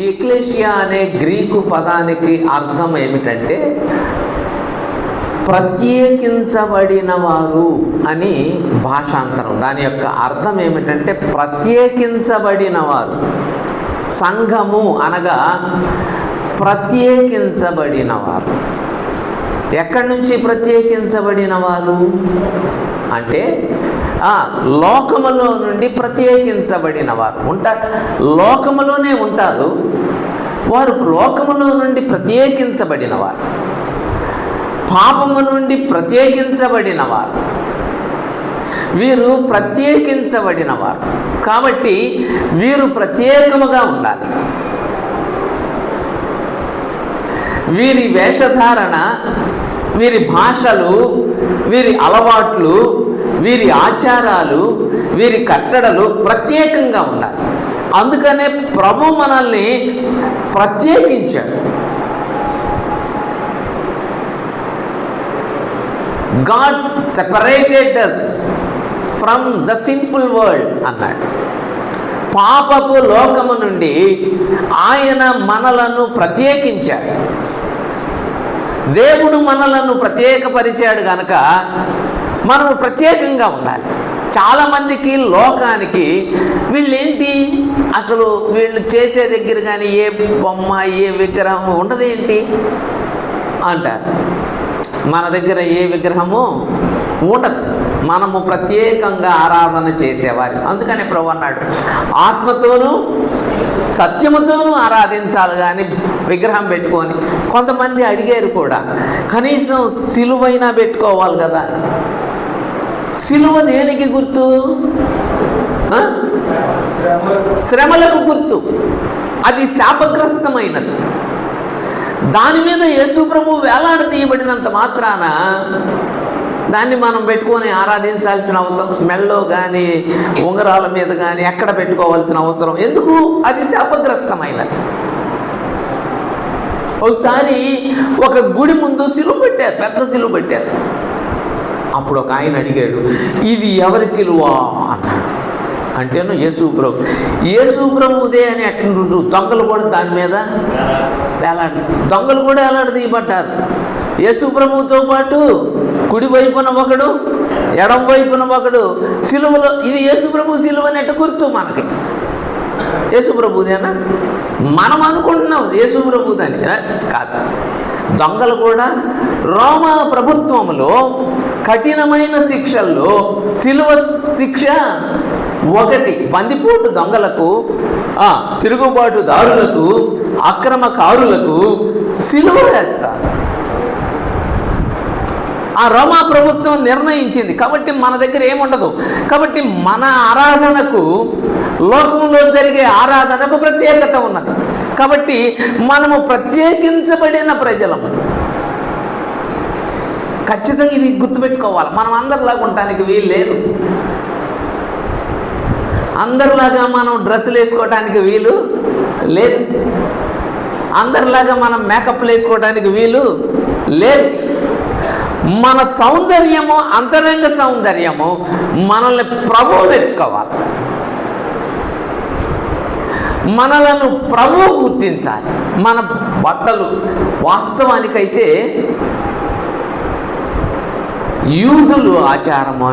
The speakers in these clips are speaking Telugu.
ఎక్లేషియా అనే గ్రీకు పదానికి అర్థం ఏమిటంటే ప్రత్యేకించబడిన వారు అని భాషాంతరం. దాని యొక్క అర్థం ఏమిటంటే ప్రత్యేకించబడిన వారు. సంఘము అనగా ప్రత్యేకించబడిన వారు. ఎక్కడి నుంచి ప్రత్యేకించబడిన వారు అంటే లోకములో నుండి ప్రత్యేకించబడిన వారు ఉంటారు. లోకములోనే ఉంటారు వారు. లోకములో నుండి ప్రత్యేకించబడిన వారు, పాపము నుండి ప్రత్యేకించబడిన వారు. వీరు ప్రత్యేకించబడిన వారు కాబట్టి వీరు ప్రత్యేకముగా ఉండాలి. వీరి వేషధారణ, వీరి భాషలు, వీరి అలవాట్లు, వీరి ఆచారాలు, వీరి కట్టడలు ప్రత్యేకంగా ఉండాలి. అందుకనే ప్రభు మనల్ని ప్రత్యేకించాడు. God separated us from the sinful world అన్నాడు. పాపపు లోకము నుండి ఆయన మనలను ప్రత్యేకించాడు. దేవుడు మనలను ప్రత్యేకపరిచాడు కనుక మనము ప్రత్యేకంగా ఉండాలి. చాలామందికి లోకానికి వీళ్ళేంటి అసలు వీళ్ళు చేసే దగ్గర కానీ ఏ బొమ్మ ఏ విగ్రహం ఉండదేంటి అంటారు. మన దగ్గర ఏ విగ్రహము ఉండదు. మనము ప్రత్యేకంగా ఆరాధన చేసేవారు. అందుకని ప్రభు అన్నాడు ఆత్మతోనూ సత్యముతోనూ ఆరాధించాలి కానీ విగ్రహం పెట్టుకొని. కొంతమంది అడిగారు కూడా కనీసం సిలువైనా పెట్టుకోవాలి కదా. సిలువ దేనికి గుర్తు? శ్రమలకు గుర్తు. అది శాపగ్రస్తమైనది. దాని మీద యేసు ప్రభు వేలాడదీయబడినంత మాత్రాన దాన్ని మనం పెట్టుకొని ఆరాధించాల్సిన అవసరం, మెళ్ళో కానీ ఉంగరాల మీద కానీ ఎక్కడ పెట్టుకోవాల్సిన అవసరం ఎందుకు? అది శాపగ్రస్తమైనది. ఒకసారి ఒక గుడి ముందు సిలువ పెట్టారు, పెద్ద సిలువ పెట్టారు. అప్పుడు ఒక ఆయన అడిగాడు ఇది ఎవరి సిలువ అన్నాడు. అంటేను యేసు ప్రభు. యేసు ప్రభుదే అని అట్టు దొంగలు కూడా దాని మీద దొంగలు కూడా వేలాడదీయబడ్డారు. యేసు ప్రభువుతో పాటు కుడి వైపున ఒకడు, ఎడం వైపున ఒకడు సిలువలో. ఇది యేసు ప్రభు సిలువ నెట్టు గుర్తు మనకి. యేసు ప్రభుదేనా? మనం అనుకుంటున్నాం యేసు ప్రభుదని, కాదు. దొంగలు కూడా రోమా ప్రభుత్వంలో కఠినమైన శిక్షల్లో సిలువ శిక్ష ఒకటి. బందిపోటు దొంగలకు, తిరుగుబాటుదారులకు, అక్రమకారులకు సిలువ వేస్తారు. ఆ రోమా ప్రభుత్వం నిర్ణయించింది. కాబట్టి మన దగ్గర ఏముండదు. కాబట్టి మన ఆరాధనకు, లోకంలో జరిగే ఆరాధనకు ప్రత్యేకత ఉన్నది. కాబట్టి మనము ప్రత్యేకించబడిన ప్రజలము. ఖచ్చితంగా ఇది గుర్తుపెట్టుకోవాలి. మనం అందరిలాగా ఉండటానికి వీలు లేదు. అందరిలాగా మనం డ్రెస్సులు వేసుకోవడానికి వీలు లేదు. అందరిలాగా మనం మేకప్లు వేసుకోవడానికి వీలు లేదు. మన సౌందర్యము, అంతరంగ సౌందర్యము మనల్ని ప్రభువు మెచ్చుకోవాలి. మనలను ప్రభువు గుర్తించాలి. మన బట్టలు వాస్తవానికైతే యూదులు ఆచారము,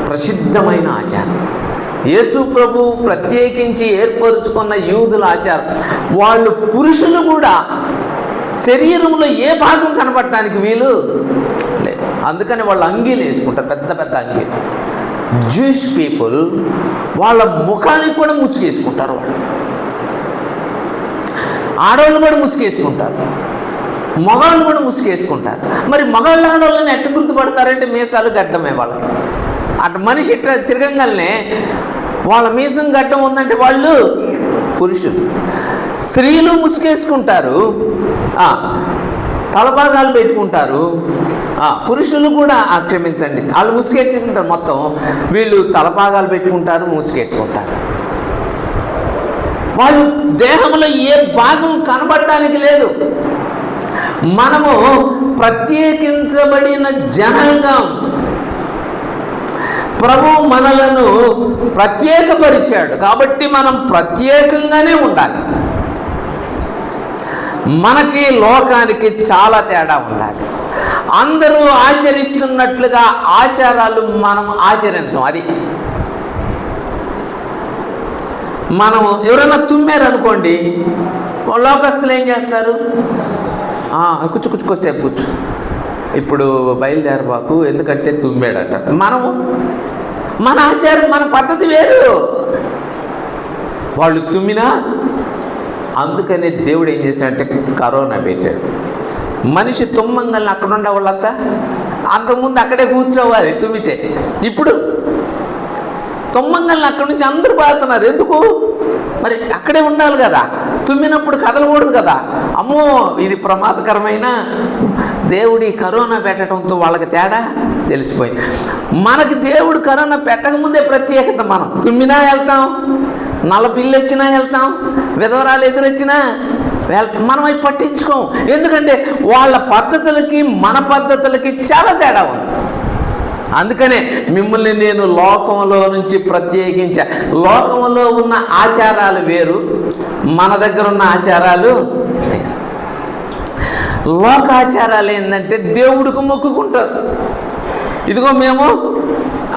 ప్రసిద్ధమైన ఆచారం. యేసు ప్రభు ప్రత్యేకించి ఏర్పరుచుకున్న యూదుల ఆచారం. వాళ్ళు పురుషులు కూడా శరీరంలో ఏ భాగం కనపడటానికి వీలు లేదు. అందుకని వాళ్ళు అంగీలు వేసుకుంటారు, పెద్ద పెద్ద అంగీలు. జూయిష్ పీపుల్ వాళ్ళ ముఖానికి కూడా ముసుగేసుకుంటారు. వాళ్ళు ఆడవాళ్ళు కూడా ముసుగేసుకుంటారు, మగవాళ్ళు కూడా ముసుగేసుకుంటారు. మరి మగవాళ్ళు ఆడవాళ్ళని ఎట్ట గుర్తుపడతారంటే మీసాలు గడ్డమే వాళ్ళకి. అటు మనిషి ఇట్లా తిరగంగానే వాళ్ళ మీసం గడ్డం ఉందంటే వాళ్ళు పురుషులు. స్త్రీలు ముసుగేసుకుంటారు, తలపాగాలు పెట్టుకుంటారు. పురుషులు కూడా క్షమించండి, వాళ్ళు ముసుగేసుకుంటారు. మొత్తం వీళ్ళు తలపాగాలు పెట్టుకుంటారు, ముసుగేసుకుంటారు. వాళ్ళు దేహంలో ఏ భాగం కనబడటానికి లేదు. మనము ప్రత్యేకించబడిన జనాంగం. ప్రభు మనలను ప్రత్యేకపరిచాడు కాబట్టి మనం ప్రత్యేకంగానే ఉండాలి. మనకి లోకానికి చాలా తేడా ఉండాలి. అందరూ ఆచరిస్తున్నట్లుగా ఆచారాలు మనం ఆచరించం. అది మనం ఎవరైనా తుమ్మారు అనుకోండి, లోకస్తులు ఏం చేస్తారు? కూర్చోసేపు కూర్చో, ఇప్పుడు బయలుదేరబాకు ఎందుకంటే తుమ్మాడట. మనము మన ఆచారం మన పద్ధతి వేరు. వాళ్ళు తుమ్మినా, అందుకనే దేవుడు ఏం చేశాడంటే కరోనా పెట్టాడు. మనిషి తుమ్మంగల్ని అక్కడ ఉండే వాళ్ళంతా అంతకుముందు అక్కడే కూర్చోవాలి తుమ్మితే. ఇప్పుడు తుమ్మంగల్ని అక్కడి నుంచి అందరూ బాగుతున్నారు. ఎందుకు? మరి అక్కడే ఉండాలి కదా, తుమ్మినప్పుడు కదలకూడదు కదా. అమ్మో ఇది ప్రమాదకరమైన దేవుడి కరోనా పెట్టడంతో వాళ్ళకి తేడా తెలిసిపోయింది. మనకి దేవుడు కరోనా పెట్టకముందే ప్రత్యేకత. మనం తుమ్మినా వెళ్తాం, నల్ల పిల్లి వచ్చినా వెళ్తాం, విధవరాలు ఎదురొచ్చినా మనం అవి పట్టించుకోం. ఎందుకంటే వాళ్ళ పద్ధతులకి మన పద్ధతులకి చాలా తేడా ఉంది. అందుకనే మిమ్మల్ని నేను లోకంలో నుంచి ప్రత్యేకించా. లోకంలో ఉన్న ఆచారాలు వేరు, మన దగ్గర ఉన్న ఆచారాలు వేరు. లోకాచారాలు ఏంటంటే దేవుడికి మొక్కుకుంటారు. ఇదిగో మేము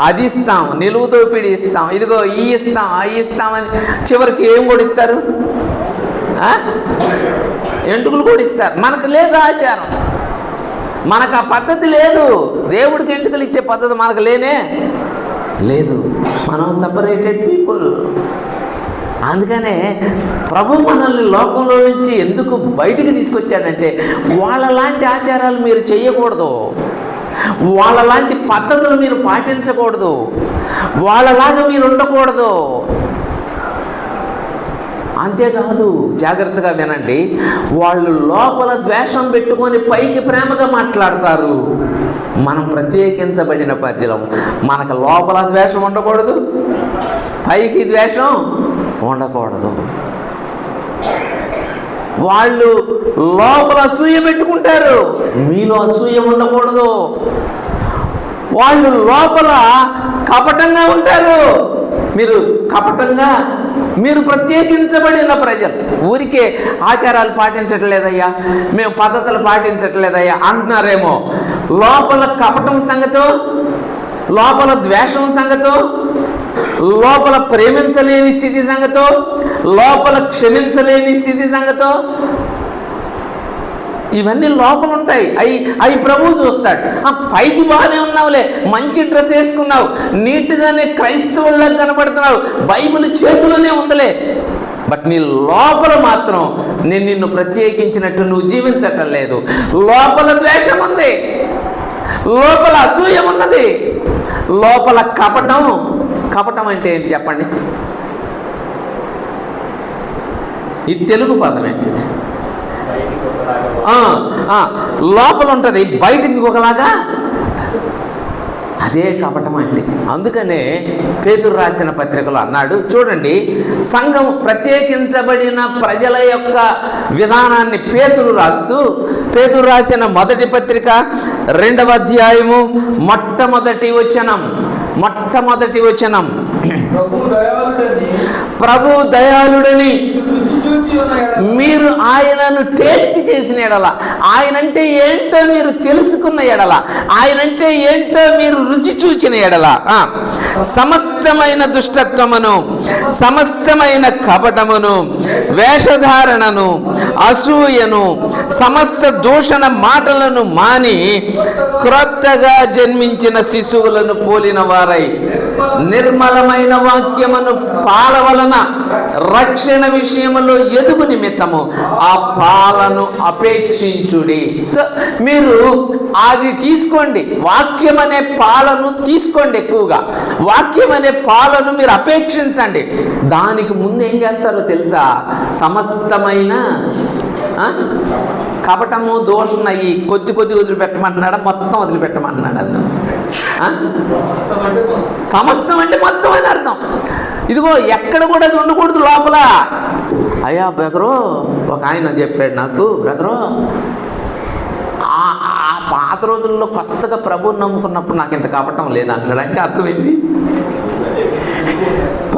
అది ఇస్తాం, నిలువు దోపిడీ ఇస్తాం, ఇదిగో ఈ ఇస్తాం అవి ఇస్తామని చివరికి ఏం కూడా ఇస్తారు? ఎంటుకలు కూడా ఇస్తారు. మనకు లేదు ఆచారం, మనకు ఆ పద్ధతి లేదు. దేవుడికి ఎంటుకలు ఇచ్చే పద్ధతి మనకు లేనే లేదు. మనం సపరేటెడ్ పీపుల్. అందుకనే ప్రభు మనల్ని లోకంలో నుంచి ఎందుకు బయటికి తీసుకొచ్చాడంటే వాళ్ళలాంటి ఆచారాలు మీరు చేయకూడదు, వాళ్ళలాంటి పద్ధతులు మీరు పాటించకూడదు, వాళ్ళలాగా మీరు ఉండకూడదు. అంతేకాదు, జాగ్రత్తగా వినండి, వాళ్ళు లోపల ద్వేషం పెట్టుకొని పైకి ప్రేమగా మాట్లాడతారు. మనం ప్రత్యేకించబడిన ప్రజలం, మనకు లోపల ద్వేషం ఉండకూడదు, పైకి ద్వేషం ఉండకూడదు. వాళ్ళు లోపల అసూయ పెట్టుకుంటారు, మీలో అసూయ ఉండకూడదు. వాళ్ళు లోపల కపటంగా ఉంటారు, మీరు కపటంగా, మీరు ప్రత్యేకించబడిన ప్రజలు. ఊరికే ఆచారాలు పాటించట్లేదయ్యా, మేము పద్ధతులు పాటించట్లేదయ్యా అంటున్నారేమో. లోపల కపటం సంగతో, లోపల ద్వేషం సంగతో, లోపల ప్రేమించలేని స్థితి సంగతో, లోపల క్షమించలేని స్థితి సంగతో, ఇవన్నీ లోపల ఉంటాయి. అవి ప్రభువు చూస్తాడు. పైకి బాగానే ఉన్నావులే, మంచి డ్రెస్ వేసుకున్నావు, నీట్గానే క్రైస్తవుల్లా కనబడుతున్నావు, బైబిల్ చేతిలోనే ఉందిలే, బట్ నీ లోపల మాత్రం నేను నిన్ను ప్రత్యేకించినట్టు నువ్వు జీవించటం లేదు. లోపల ద్వేషం ఉంది, లోపల అసూయ ఉన్నది, లోపల కపటం. కపటం అంటే ఏంటి చెప్పండి? ఇది తెలుగు పదమే. లోపల ఉంటుంది, బయటికి ఒకలాగా, అదే కపటం అంటే. అందుకనే పేతురు రాసిన పత్రికలో అన్నాడు, చూడండి, సంఘం ప్రత్యేకించబడిన ప్రజల యొక్క విధానాన్ని పేతురు రాస్తూ, పేతురు రాసిన మొదటి పత్రిక 2వ అధ్యాయము మొట్టమొదటి వచనం, ప్రభు దయాళుడని మీరు ఆయనను టేస్ట్ చేసిన ఎడల, ఆయనంటే ఏంటో మీరు తెలుసుకున్న ఎడల, ఆయనంటే ఏంటో మీరు రుచి చూచిన ఎడల, సమస్తమైన దుష్టత్వమును, సమస్తమైన కపటమును, వేషధారణను, అసూయను, సమస్త దూషణ మాటలను మాని క్రొత్తగా జన్మించిన శిశువులను పోలిన వారై నిర్మలమైన వాక్యమును పాల వలన రక్షణ విషయములో ఎదుగు నిమిత్తము ఆ పాలను అపేక్షించుడి. సో మీరు అది తీసుకోండి, వాక్యం అనే పాలను తీసుకోండి, ఎక్కువగా వాక్యం అనే పాలను మీరు అపేక్షించండి. దానికి ముందు ఏం చేస్తారో తెలుసా? సమస్తమైన కపటము, దోషం అయ్యి కొద్ది వదిలిపెట్టమంటున్నాడా, మొత్తం వదిలిపెట్టమంటున్నాడు. సమస్తం అంటే మొత్తం అని అర్థం. ఇదిగో ఎక్కడ కూడా అది ఉండకూడదు లోపల. అయ్యా బ్రదరు, ఒక ఆయన చెప్పాడు నాకు, బ్రదరు ఆ పాత రోజుల్లో కొత్తగా ప్రభువుని నమ్ముకున్నప్పుడు నాకు ఇంత కపటం లేదంటున్నాడు. అంటే అర్థమైంది,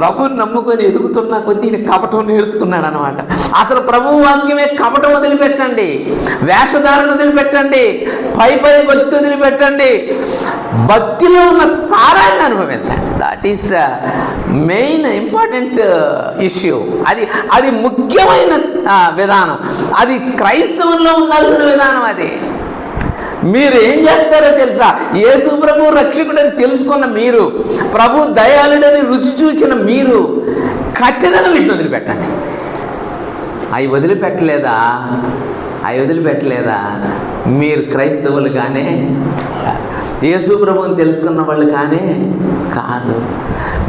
ప్రభువుని నమ్ముకొని ఎదుగుతున్న కొద్దీ ఈయన కపటం నేర్చుకున్నాడు అనమాట. అసలు ప్రభువు వాక్యమే కపటం వదిలిపెట్టండి, వేషధారణ వదిలిపెట్టండి, పై భక్తి వదిలిపెట్టండి, భక్తిలో ఉన్న సారాన్ని అనుభవించండి. That is main important issue. అది ముఖ్యమైన విధానం. అది క్రైస్తవంలో ఉండాల్సిన విధానం. అది మీరు ఏం చేస్తారో తెలుసా? యేసు ప్రభు రక్షకుడని తెలుసుకున్న మీరు, ప్రభు దయాళుడని రుచి చూచిన మీరు ఖచ్చితంగా వీటిని వదిలిపెట్టండి. అవి వదిలిపెట్టలేదా మీరు క్రైస్తవులు కానీ, యేసు ప్రభువుని తెలుసుకున్న వాళ్ళు కానీ కాదు,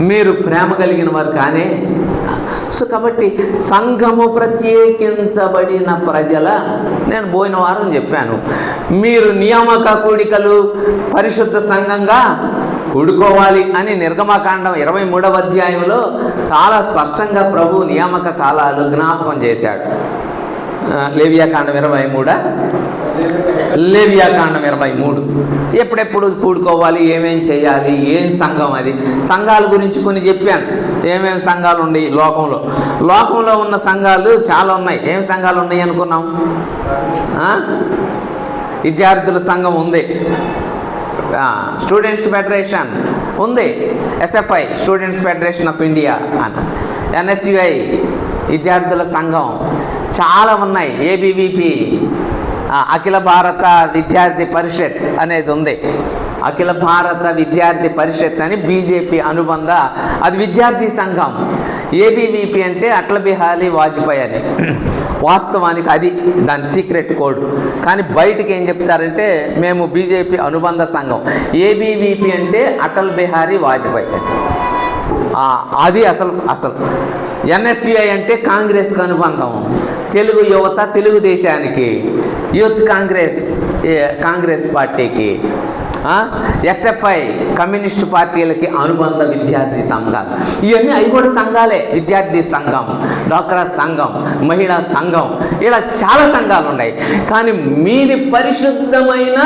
మీరు ప్రేమ కలిగిన వారు కానీ. సో కాబట్టి సంఘము ప్రత్యేకించబడిన ప్రజల, నేను పోయిన వారం చెప్పాను, మీరు నియామక కూడికలు పరిశుద్ధ సంఘంగా కూడుకోవాలి అని నిర్గమకాండం 23వ అధ్యాయంలో చాలా స్పష్టంగా ప్రభు నియామక కాలాలు జ్ఞాపకం చేశాడు. లేవియాకాండం 23 ఎప్పుడెప్పుడు కూడుకోవాలి, ఏమేం చేయాలి, ఏం సంఘం, అది సంఘాల గురించి కొన్ని చెప్పాను. ఏమేమి సంఘాలు ఉన్నాయి లోకంలో ఉన్న సంఘాలు చాలా ఉన్నాయి. ఏం సంఘాలు ఉన్నాయి అనుకున్నాం? విద్యార్థుల సంఘం ఉంది, స్టూడెంట్స్ ఫెడరేషన్ ఉంది, SFI students federation of India అని, NSUI విద్యార్థుల సంఘం చాలా ఉన్నాయి, ABVP అఖిల భారత విద్యార్థి పరిషత్ అనేది ఉంది. అఖిల భారత విద్యార్థి పరిషత్ అని BJP అనుబంధ, అది విద్యార్థి సంఘం. ABVP అంటే అటల్ బిహారీ వాజ్పేయి అని, వాస్తవానికి అది దాని సీక్రెట్ కోడ్. కానీ బయటికి ఏం చెప్తారంటే మేము BJP అనుబంధ సంఘం. ABVP అంటే అటల్ బిహారీ వాజ్పేయి అని, అది అసలు. NSUI అంటే కాంగ్రెస్కి అనుబంధం, తెలుగు యువత తెలుగుదేశానికి, యూత్ కాంగ్రెస్ పార్టీకి, SFI కమ్యూనిస్టు పార్టీలకి అనుబంధ విద్యార్థి సంఘాలు. ఇవన్నీ అవి కూడా సంఘాలే. విద్యార్థి సంఘం, డ్వాక్రా సంఘం, మహిళా సంఘం, ఇలా చాలా సంఘాలు ఉన్నాయి. కానీ మీది పరిశుద్ధమైన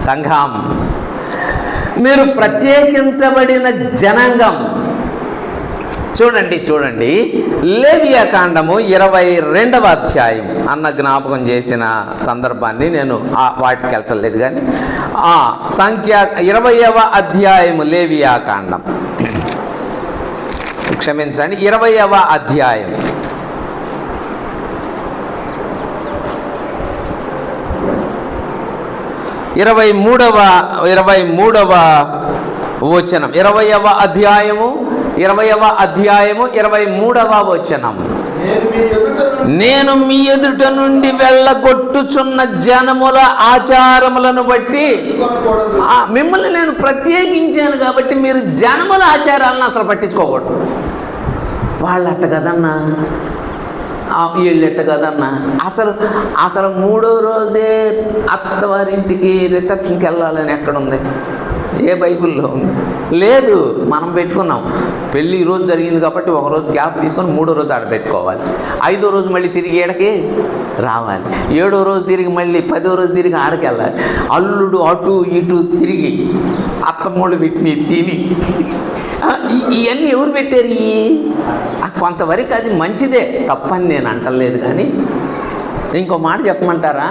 సంఘం, మీరు ప్రత్యేకించబడిన జనాంగం. చూడండి లేవియాకాండము 22వ అధ్యాయం అన్న జ్ఞాపకం చేసిన సందర్భాన్ని నేను వాటికి వెళ్ళలేదు. కానీ సంఖ్య 20వ అధ్యాయము లేవియాకాండం, క్షమించండి 20వ అధ్యాయం 23వ వచనం, 20వ అధ్యాయము 23వ వచనం. నేను మీ ఎదుట నుండి వెళ్ళగొట్టుచున్న జనముల ఆచారములను బట్టి, మిమ్మల్ని నేను ప్రత్యేకించాను కాబట్టి మీరు జనముల ఆచారాలను అసలు పట్టించుకోకూడదు. వాళ్ళు అట్ట కదన్నా, వీళ్ళెట్ట కదన్నా, అసలు 3వ రోజే అత్తవారింటికి రిసెప్షన్కి వెళ్ళాలని ఎక్కడుంది? ఏ బైబిల్లో ఉంది? లేదు. మనం పెట్టుకున్నాం. పెళ్ళి ఈరోజు జరిగింది కాబట్టి ఒకరోజు గ్యాప్ తీసుకొని 3వ రోజు ఆడ పెట్టుకోవాలి, 5వ రోజు మళ్ళీ తిరిగి ఏడకి రావాలి, 7వ రోజు తిరిగి మళ్ళీ 10వ రోజు తిరిగి ఆడకి వెళ్ళాలి. అల్లుడు అటు ఇటు తిరిగి అత్తమూళ్ళు వీటిని తిని ఇవన్నీ ఎవరు పెట్టారు? కొంతవరకు అది మంచిదే, తప్పని నేను అంటలేదు. కానీ ఇంకో మాట చెప్పమంటారా?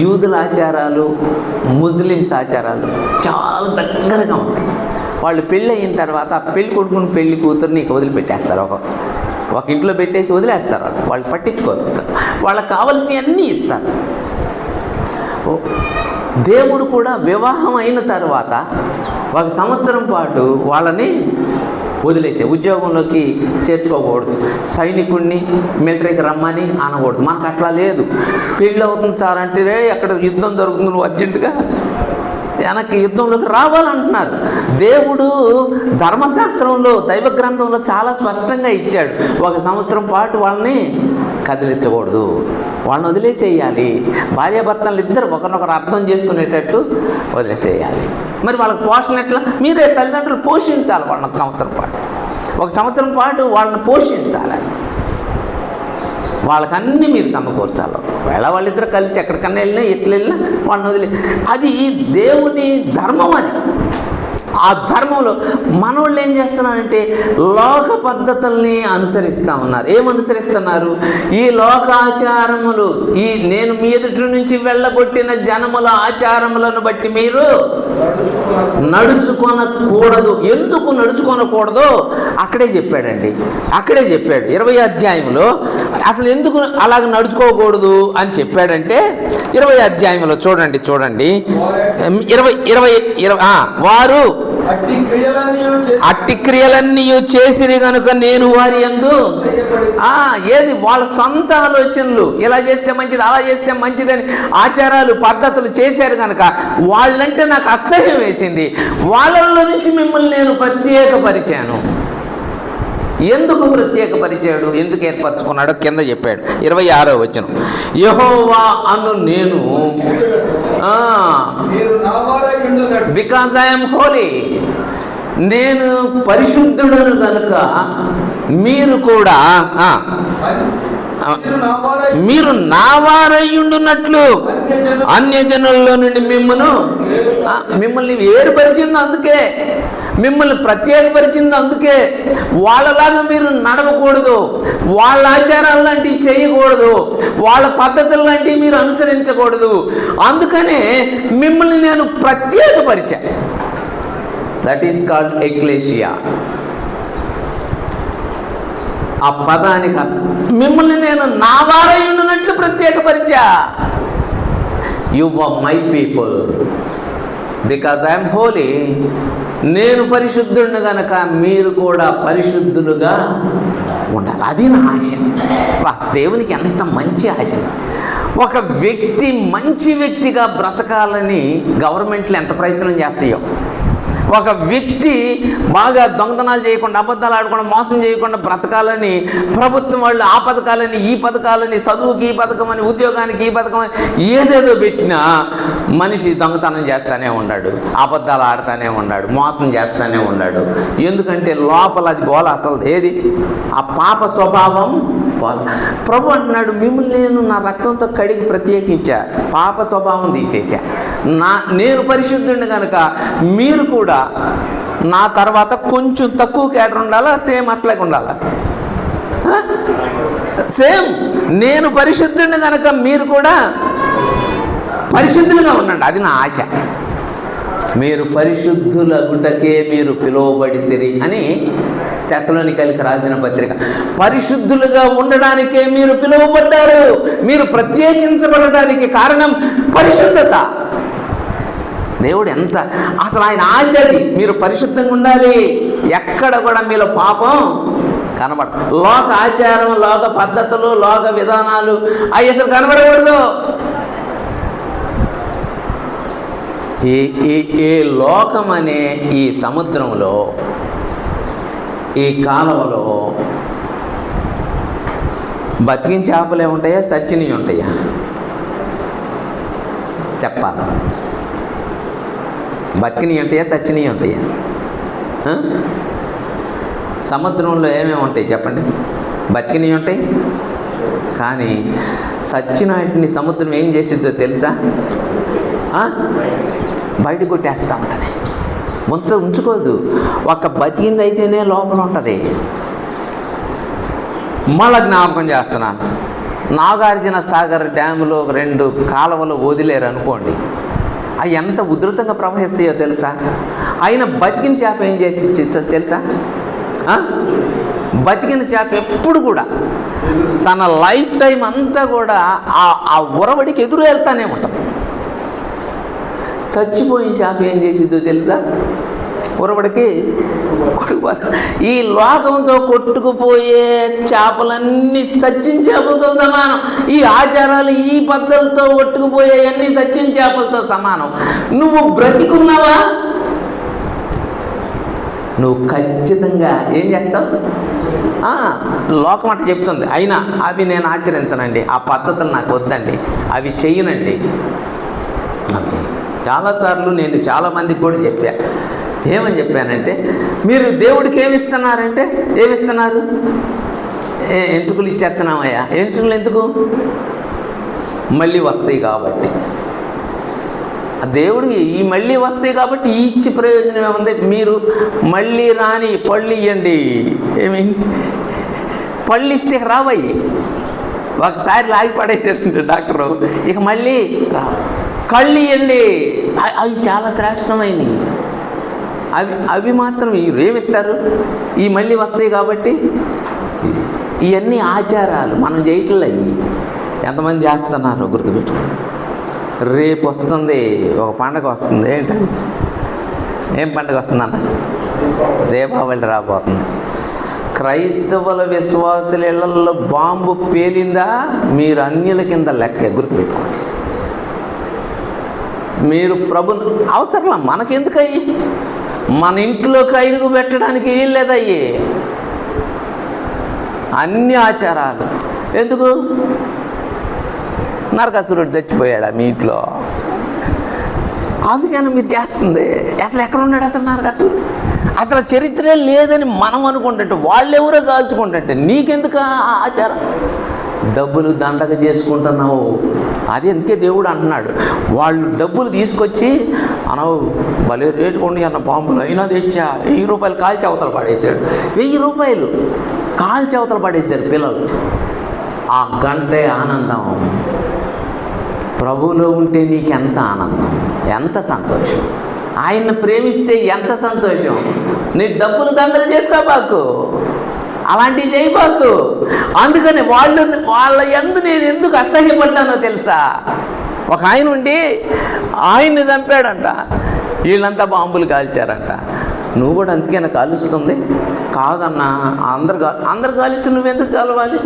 యూదుల ఆచారాలు, ముస్లిమ్స్ ఆచారాలు చాలా దగ్గరగా ఉంటాయి. వాళ్ళు పెళ్ళి అయిన తర్వాత పెళ్లి కొడుకుని పెళ్లి కూతుర్ని వదిలిపెట్టేస్తారు, ఒక ఇంట్లో పెట్టేసి వదిలేస్తారు. వాళ్ళు పట్టించుకోరు, వాళ్ళకి కావాల్సినవన్నీ ఇస్తారు. దేవుడు కూడా వివాహం అయిన తర్వాత 1 సంవత్సరం పాటు వాళ్ళని వదిలేసే, ఉద్యోగంలోకి చేర్చుకోకూడదు, సైనికుడిని మిలిటరీకి రమ్మని అనకూడదు. మనకు అట్లా లేదు. పెళ్ళి అవుతుంది సార్ అంటే అక్కడ యుద్ధం జరుగుతుంది, నువ్వు అర్జెంటుగా వెనక్కి యుద్ధంలోకి రావాలంటున్నారు. దేవుడు ధర్మశాస్త్రంలో, దైవ గ్రంథంలో చాలా స్పష్టంగా ఇచ్చాడు. 1 సంవత్సరం పాటు వాళ్ళని కదిలించకూడదు, వాళ్ళని వదిలేసేయాలి. భార్యాభర్తలు ఇద్దరు ఒకరినొకరు అర్థం చేసుకునేటట్టు వదిలేసేయాలి. మరి వాళ్ళకి పోషణ ఎట్లా? మీరే తల్లిదండ్రులు పోషించాలి వాళ్ళని 1 సంవత్సరం పాటు వాళ్ళని పోషించాలి. వాళ్ళకన్నీ మీరు సమకూర్చాలి. ఒకవేళ వాళ్ళిద్దరు కలిసి ఎక్కడికన్నా వెళ్ళినా ఎట్లా వెళ్ళినా వాళ్ళని వదిలే, అది దేవుని ధర్మం. అది ఆ ధర్మంలో మనోళ్ళు ఏం చేస్తున్నారంటే లోక పద్ధతుల్ని అనుసరిస్తూ ఉన్నారు. ఏమనుసరిస్తున్నారు? ఈ లోకాచారములు, ఈ నేను మీ ఎదుటి నుంచి వెళ్ళగొట్టిన జనముల ఆచారములను బట్టి మీరు నడుచుకొనకూడదు. ఎందుకు నడుచుకొనకూడదో అక్కడే చెప్పాడండి. అక్కడే చెప్పాడు 20వ అధ్యాయంలో. అసలు ఎందుకు అలాగ నడుచుకోకూడదు అని చెప్పాడంటే 20వ అధ్యాయంలో చూడండి 20 వారు అట్టి క్రియలన్నీ చేసిరి గనుక నేను వారి యందు ఏది వాళ్ళ సొంత ఆలోచనలు, ఇలా చేస్తే మంచిది అలా చేస్తే మంచిదని ఆచారాలు పద్ధతులు చేశారు కనుక వాళ్ళంటే నాకు అసహ్యం వేసింది. వాళ్ళల్లో నుంచి మిమ్మల్ని నేను ప్రత్యేకపరిచాను. ఎందుకు ప్రత్యేకపరిచాడు, ఎందుకు ఏర్పరచుకున్నాడో కింద చెప్పాడు 26వ వచనం. యెహోవా అను నేను బికాజ్ ఐఎమ్ హోలీ, నేను పరిశుద్ధుడను కనుక మీరు కూడా మీరు నా వారయ్యుండున్నట్లు అన్యజనుల్లో నుండి మిమ్మల్ని వేరుపరిచింది అందుకే, మిమ్మల్ని ప్రత్యేకపరిచింది అందుకే. వాళ్ళలాగా మీరు నడవకూడదు, వాళ్ళ ఆచారాలు లాంటివి చేయకూడదు, వాళ్ళ పద్ధతులు లాంటివి మీరు అనుసరించకూడదు. అందుకనే మిమ్మల్ని నేను ప్రత్యేకపరిచా. That is called ecclesia. ఆ పదానికి మిమ్మల్ని నేను నా వారై ఉండునట్లు ప్రత్యేకపరిచా. You are my people because I'm holy. నేను పరిశుద్ధుడిని గనక మీరు కూడా పరిశుద్ధులుగా ఉండాలి. అది నా ఆశ. దేవునికి ఎంత మంచి ఆశ. ఒక వ్యక్తి మంచి వ్యక్తిగా బ్రతకాలని గవర్నమెంట్లు ఎంత ప్రయత్నం చేస్తాయో, ఒక వ్యక్తి బాగా దొంగతనాలు చేయకుండా, అబద్ధాలు ఆడకుండా, మోసం చేయకుండా బ్రతకాలని ప్రభుత్వం వాళ్ళు ఆ పథకాలని ఈ పథకాలని, చదువుకి ఈ పథకం అని, ఉద్యోగానికి ఈ పథకం అని ఏదేదో పెట్టినా మనిషి దొంగతనం చేస్తూనే ఉన్నాడు, అబద్ధాలు ఆడుతూనే ఉన్నాడు, మోసం చేస్తూనే ఉన్నాడు. ఎందుకంటే లోపల అది బోల అసలు ఏది ఆ పాప స్వభావం పోల. ప్రభు అంటున్నాడు, మిమ్మల్ని నేను నా రక్తంతో కడిగి ప్రత్యేకించా, పాప స్వభావం తీసేసా. నేను పరిశుద్ధుడిని కనుక మీరు కూడా నా తర్వాత కొంచెం తక్కువ కేటర్ ఉండాలా, సేమ్ అట్లాగే ఉండాలా? సేమ్ నేను పరిశుద్ధుడిని కనుక మీరు కూడా పరిశుద్ధులుగా ఉండండి. అది నా ఆశ. మీరు పరిశుద్ధులగుటకే మీరు పిలువబడితిరి అని తెస్సలోనికైలకు రాసిన పత్రిక. పరిశుద్ధులుగా ఉండడానికే మీరు పిలువబడ్డారు. మీరు ప్రత్యేకించబడడానికి కారణం పరిశుద్ధత. దేవుడు ఎంత అసలు ఆయన ఆశది మీరు పరిశుద్ధంగా ఉండాలి. ఎక్కడ కూడా మీలో పాపం కనబడదు. లోక ఆచారం, లోక పద్ధతులు, లోక విధానాలు అవి అసలు కనబడకూడదు. ఈ లోకం అనే ఈ సముద్రంలో, ఈ కాలువలో బతికిన చేపలే ఉంటాయా, సచ్చినవి ఉంటాయా? చెప్పాలి. బతికినవి ఉంటాయా, సచ్చినవి ఉంటాయా? సముద్రంలో ఏమేమి ఉంటాయి చెప్పండి? బతికినవి ఉంటాయి. కానీ సచ్చినాటిని సముద్రం ఏం చేసిద్దో తెలుసా? బయట కొట్టేస్తూ ఉంటుంది, ఉంచుకోదు. ఒక బతికింది అయితేనే లోపల ఉంటుంది. మళ్ళా జ్ఞాపకం చేస్తున్నాను, నాగార్జున సాగర్ డ్యాములో 2 కాలువలు వదిలేరు అనుకోండి, అవి ఎంత ఉధృతంగా ప్రవహిస్తాయో తెలుసా? అయినా బతికిన చేప ఏం చేసి తెలుసా? బతికిన చేప ఎప్పుడు కూడా తన లైఫ్ టైం అంతా కూడా ఆ ఉరవడికి ఎదురు వెళ్తానే ఉంటుంది. చచ్చిపోయిన చేప ఏం చేసిద్దో తెలుసా? ఉరవడికి ఈ లోకంతో కొట్టుకుపోయే చేపలన్నీ చచ్చిన చేపలతో సమానం. ఈ ఆచారాలు, ఈ పద్ధతులతో కొట్టుకుపోయే అన్ని చచ్చిన చేపలతో సమానం. నువ్వు బ్రతికున్నావా? నువ్వు ఖచ్చితంగా ఏం చేస్తావు? లోకం అట్ట చెప్తుంది. అయినా అవి నేను ఆచరించనండి, ఆ పద్ధతులు నాకు వద్దండి, అవి చెయ్యనండి. చాలాసార్లు నేను చాలామందికి కూడా చెప్పాను. ఏమని చెప్పానంటే, మీరు దేవుడికి ఏమిస్తున్నారంటే ఏమిస్తున్నారు? ఎంటుకలు ఇచ్చేస్తున్నామయ్యా. ఎంటుకలు ఎందుకు? మళ్ళీ వస్తాయి కాబట్టి. దేవుడికి ఈ మళ్ళీ వస్తాయి కాబట్టి ఇచ్చి ప్రయోజనం ఏముంది? మీరు మళ్ళీ రాని పళ్ళు ఇవ్వండి. ఏమి పళ్ళు ఇస్తే రావయ్యి. ఒకసారి లాగి పడేసేటంటే డాక్టరు, ఇక మళ్ళీ కళ్ళు ఇవ్వండి. అవి చాలా శ్రేష్టమైనవి. అవి మాత్రం ఏమిస్తారు? ఈ మళ్ళీ వస్తాయి కాబట్టి. ఇవన్నీ ఆచారాలు మనం చేయట్లే. అవి ఎంతమంది చేస్తున్నారు గుర్తుపెట్టుకోండి. రేపు వస్తుంది ఒక పండగ వస్తుంది. ఏంటది? ఏం పండగ వస్తుందన్న? దీపావళి రాబోతుంది. క్రైస్తవుల విశ్వాసుల ఇళ్లలో బాంబు పేలిందా మీరు అన్యుల కింద లెక్క. గుర్తుపెట్టుకోండి. మీరు ప్రభుని అవసరం మనకెందుకయ్యి? మన ఇంట్లో కైలుగు పెట్టడానికి ఏం లేదయ్యి. అన్ని ఆచారాలు ఎందుకు? నరకాసురుడు చచ్చిపోయాడా మీ ఇంట్లో? అందుకని మీరు చేస్తుంది. అసలు ఎక్కడ ఉన్నాడు అసలు నరకాసురుడు? అసలు చరిత్రే లేదని మనం అనుకుంటుంటే వాళ్ళు ఎవరో కాల్చుకుంటుంటే నీకెందుకు ఆచారం? డబ్బులు దండగ చేసుకుంటున్నావు. అది ఎందుకే దేవుడు అంటున్నాడు, వాళ్ళు డబ్బులు తీసుకొచ్చి అనవు భలే రేటు కొండి అన్న బాంబులు అయినా తెచ్చా 1000 రూపాయలు కాల్చి అవతల పడేశాడు. 1000 రూపాయలు కాల్చి అవతల పడేశారు పిల్లలు. ఆ గంటే ఆనందం. ప్రభువులో ఉంటే నీకు ఎంత ఆనందం, ఎంత సంతోషం. ఆయన్ని ప్రేమిస్తే ఎంత సంతోషం. నీ డబ్బులు దండగ చేసుకోబాకు, అలాంటివి చేయబాకు. అందుకని వాళ్ళ యందు నేను ఎందుకు అసహ్యపడ్డానో తెలుసా? ఒక ఆయన ఉండి ఆయన్ని చంపాడంట, వీళ్ళంతా బాంబులు కాల్చారంట. నువ్వు కూడా అందుకేనా కాలుస్తుంది? కాదన్నా, అందరు కాలిస్తే నువ్వెందుకు కాలవాలి?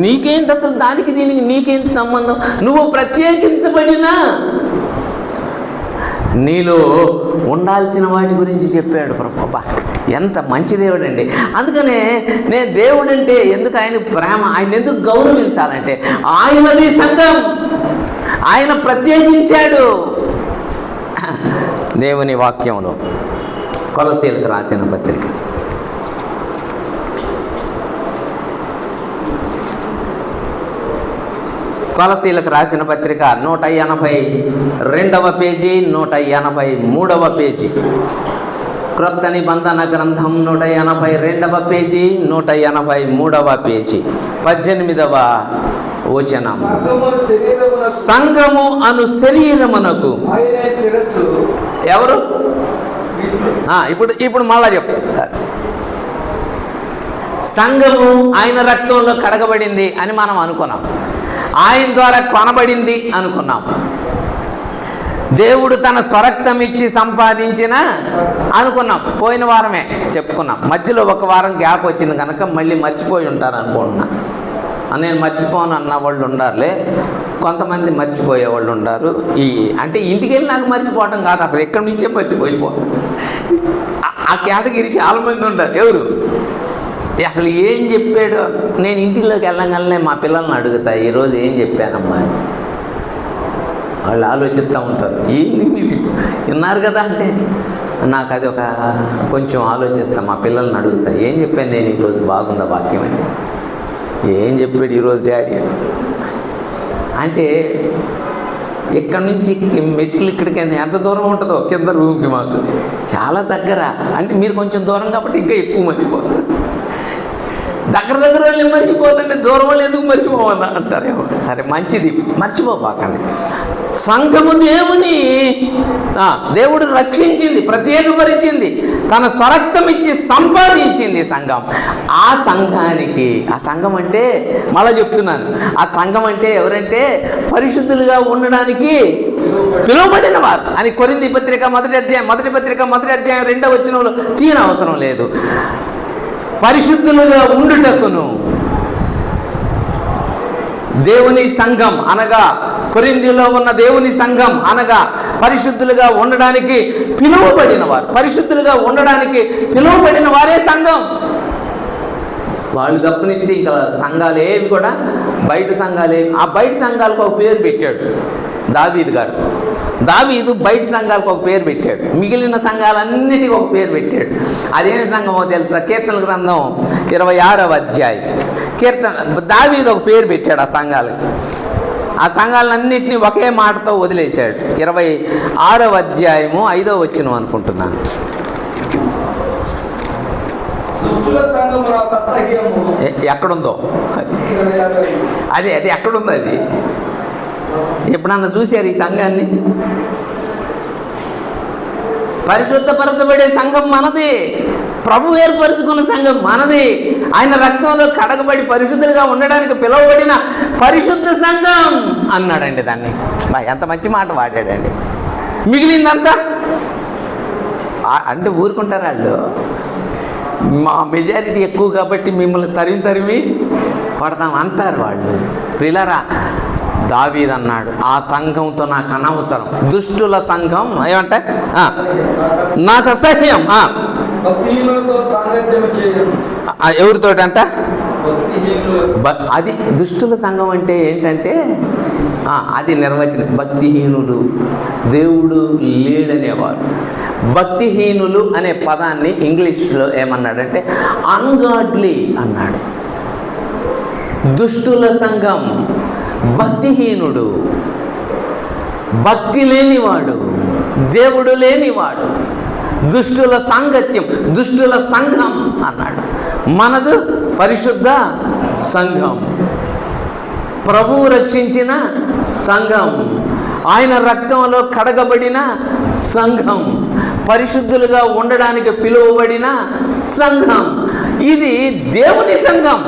నీకేంటి అసలు? దానికి దీనికి నీకేంటి సంబంధం? నువ్వు ప్రత్యేకించబడినా నీలో ఉండాల్సిన వాటి గురించి చెప్పాడు ప్రభు. ఎంత మంచి దేవుడు అండి. అందుకనే నేను దేవుడు అంటే ఎందుకు ఆయన ప్రేమ, ఆయన ఎందుకు గౌరవించాలంటే ఆయనది సంఘం, ఆయన ప్రత్యేకించాడు. దేవుని వాక్యంలో కొలసీలకు రాసిన పత్రిక కొలసీలకు రాసిన పత్రిక 182వ పేజీ, 183వ పేజీ. క్రొత్త నిబంధన గ్రంథం 182వ పేజీ, 183వ పేజీ, 18వ వచనం. సంఘము అను శరీరమునకు ఎవరు? ఇప్పుడు మళ్ళా చెప్పు. సంఘము ఆయన రక్తంలో కడగబడింది అని మనం అనుకున్నాం. ఆయన ద్వారా కొనబడింది అనుకున్నాం. దేవుడు తన స్వరక్తం ఇచ్చి సంపాదించిన అనుకున్నాం. పోయిన వారమే చెప్పుకున్నాం. మధ్యలో ఒక వారం గ్యాప్ వచ్చింది కనుక మళ్ళీ మర్చిపోయి ఉంటారు అనుకుంటున్నా. నేను మర్చిపోను అన్న వాళ్ళు ఉండారులే, కొంతమంది మర్చిపోయే వాళ్ళు ఉన్నారు. అంటే ఇంటికి వెళ్ళి నాకు మర్చిపోవటం కాదు, అసలు ఎక్కడి నుంచే మర్చిపోయిపోతాం. ఆ కేటగిరీ చాలామంది ఉంటారు. ఎవరు అసలు ఏం చెప్పాడు? నేను ఇంటిలోకి వెళ్ళగానే మా పిల్లల్ని అడుగుతా, ఈరోజు ఏం చెప్పానమ్మా అని. వాళ్ళు ఆలోచిస్తూ ఉంటారు. ఏంది మీరు విన్నారు కదా అంటే నాకు అది ఒక కొంచెం ఆలోచిస్తా. మా పిల్లల్ని అడుగుతా, ఏం చెప్పాను నేను ఈరోజు? బాగుందా వాక్యం అంటే? ఏం చెప్పాడు ఈరోజు డాడీ అంటే ఇక్కడి నుంచి మెట్లు ఇక్కడికి ఎంత దూరం ఉంటుందో కింద రూమ్కి మాకు చాలా దగ్గర. అంటే మీరు కొంచెం దూరం కాబట్టి ఇంకా ఎక్కువ మర్చిపోతారు. దగ్గర వాళ్ళు మర్చిపోతుంటే దూరం వాళ్ళు ఎందుకు మర్చిపోవాలి అంటారేమో. సరే మంచిది, మర్చిపోబాకండి. సంఘము దేవుడు రక్షించింది, ప్రత్యేకపరిచింది, తన స్వరక్తం ఇచ్చి సంపాదించింది సంఘం. ఆ సంఘానికి, ఆ సంఘం అంటే మళ్ళీ చెప్తున్నాను, ఆ సంఘం అంటే ఎవరంటే పరిశుద్ధులుగా ఉండడానికి పిలువబడిన వారు అని కొరింథీ పత్రిక మొదటి అధ్యాయం 2వ వచనంలో తీయన అవసరం లేదు. పరిశుద్ధులుగా ఉండుటకును దేవుని సంఘం అనగా కొరింథీలో ఉన్న దేవుని సంఘం అనగా పరిశుద్ధులుగా ఉండడానికి పిలువబడిన వారు. పరిశుద్ధులుగా ఉండడానికి పిలువబడిన వారే సంఘం. వాళ్ళు తప్పనిస్తే ఇంకా సంఘాలు ఏవి కూడా బయట సంఘాలు ఏవి. ఆ బయట సంఘాలకు ఒక పేరు పెట్టాడు దావీదు గారు. దావీదు బయట సంఘాలకు ఒక పేరు పెట్టాడు, మిగిలిన సంఘాలన్నిటికీ ఒక పేరు పెట్టాడు. అదేమి సంఘమో తెలుసా? కీర్తన గ్రంథం 26వ అధ్యాయం. దావీదు ఒక పేరు పెట్టాడు ఆ సంఘాలకు. ఆ సంఘాలన్నింటినీ ఒకే మాటతో వదిలేశాడు. 26వ అధ్యాయము 5వ వచనం అనుకుంటున్నాను. ఎక్కడుందో అది ఎక్కడుందో అది ఎప్పుడన్నా చూశారు ఈ సంఘాన్ని? పరిశుద్ధపరచబడే సంఘం మనది, ప్రభు ఏర్పరచుకున్న సంఘం మనది, ఆయన రక్తంలో కడగబడి పరిశుద్ధులుగా ఉండడానికి పిలువబడిన పరిశుద్ధ సంఘం అన్నాడండి. దాన్ని ఎంత మంచి మాట వాడాడండి. మిగిలిందంతా అంటే ఊరుకుంటారు వాళ్ళు, మా మెజారిటీ ఎక్కువ కాబట్టి మిమ్మల్ని తరిమి పడతాం అంటారు వాళ్ళు. ప్రియులారా, దావీదు అన్నాడు, ఆ సంఘంతో నాకు అనవసరం, దుష్టుల సంఘం ఏమంటే నాకు అసహ్యం. ఎవరితోటంట? అది దుష్టుల సంఘం అంటే ఏంటంటే అది నిర్వచనం, భక్తిహీనులు, దేవుడు లేడనేవాడు. భక్తిహీనులు అనే పదాన్ని ఇంగ్లీష్లో ఏమన్నాడంటే అన్గాడ్లీ అన్నాడు. దుష్టుల సంఘం, భక్తిహీనుడు, భక్తి లేనివాడు, దేవుడు లేనివాడు, దుష్టుల సాంగత్యం, దుష్టుల సంఘం అన్నాడు. మనదు పరిశుద్ధ సంఘం, ప్రభువు రక్షించిన సంఘం, ఆయన రక్తంలో కడగబడిన సంఘం, పరిశుద్ధులుగా ఉండడానికి పిలువబడిన సంఘం. ఇది దేవుని సంఘం.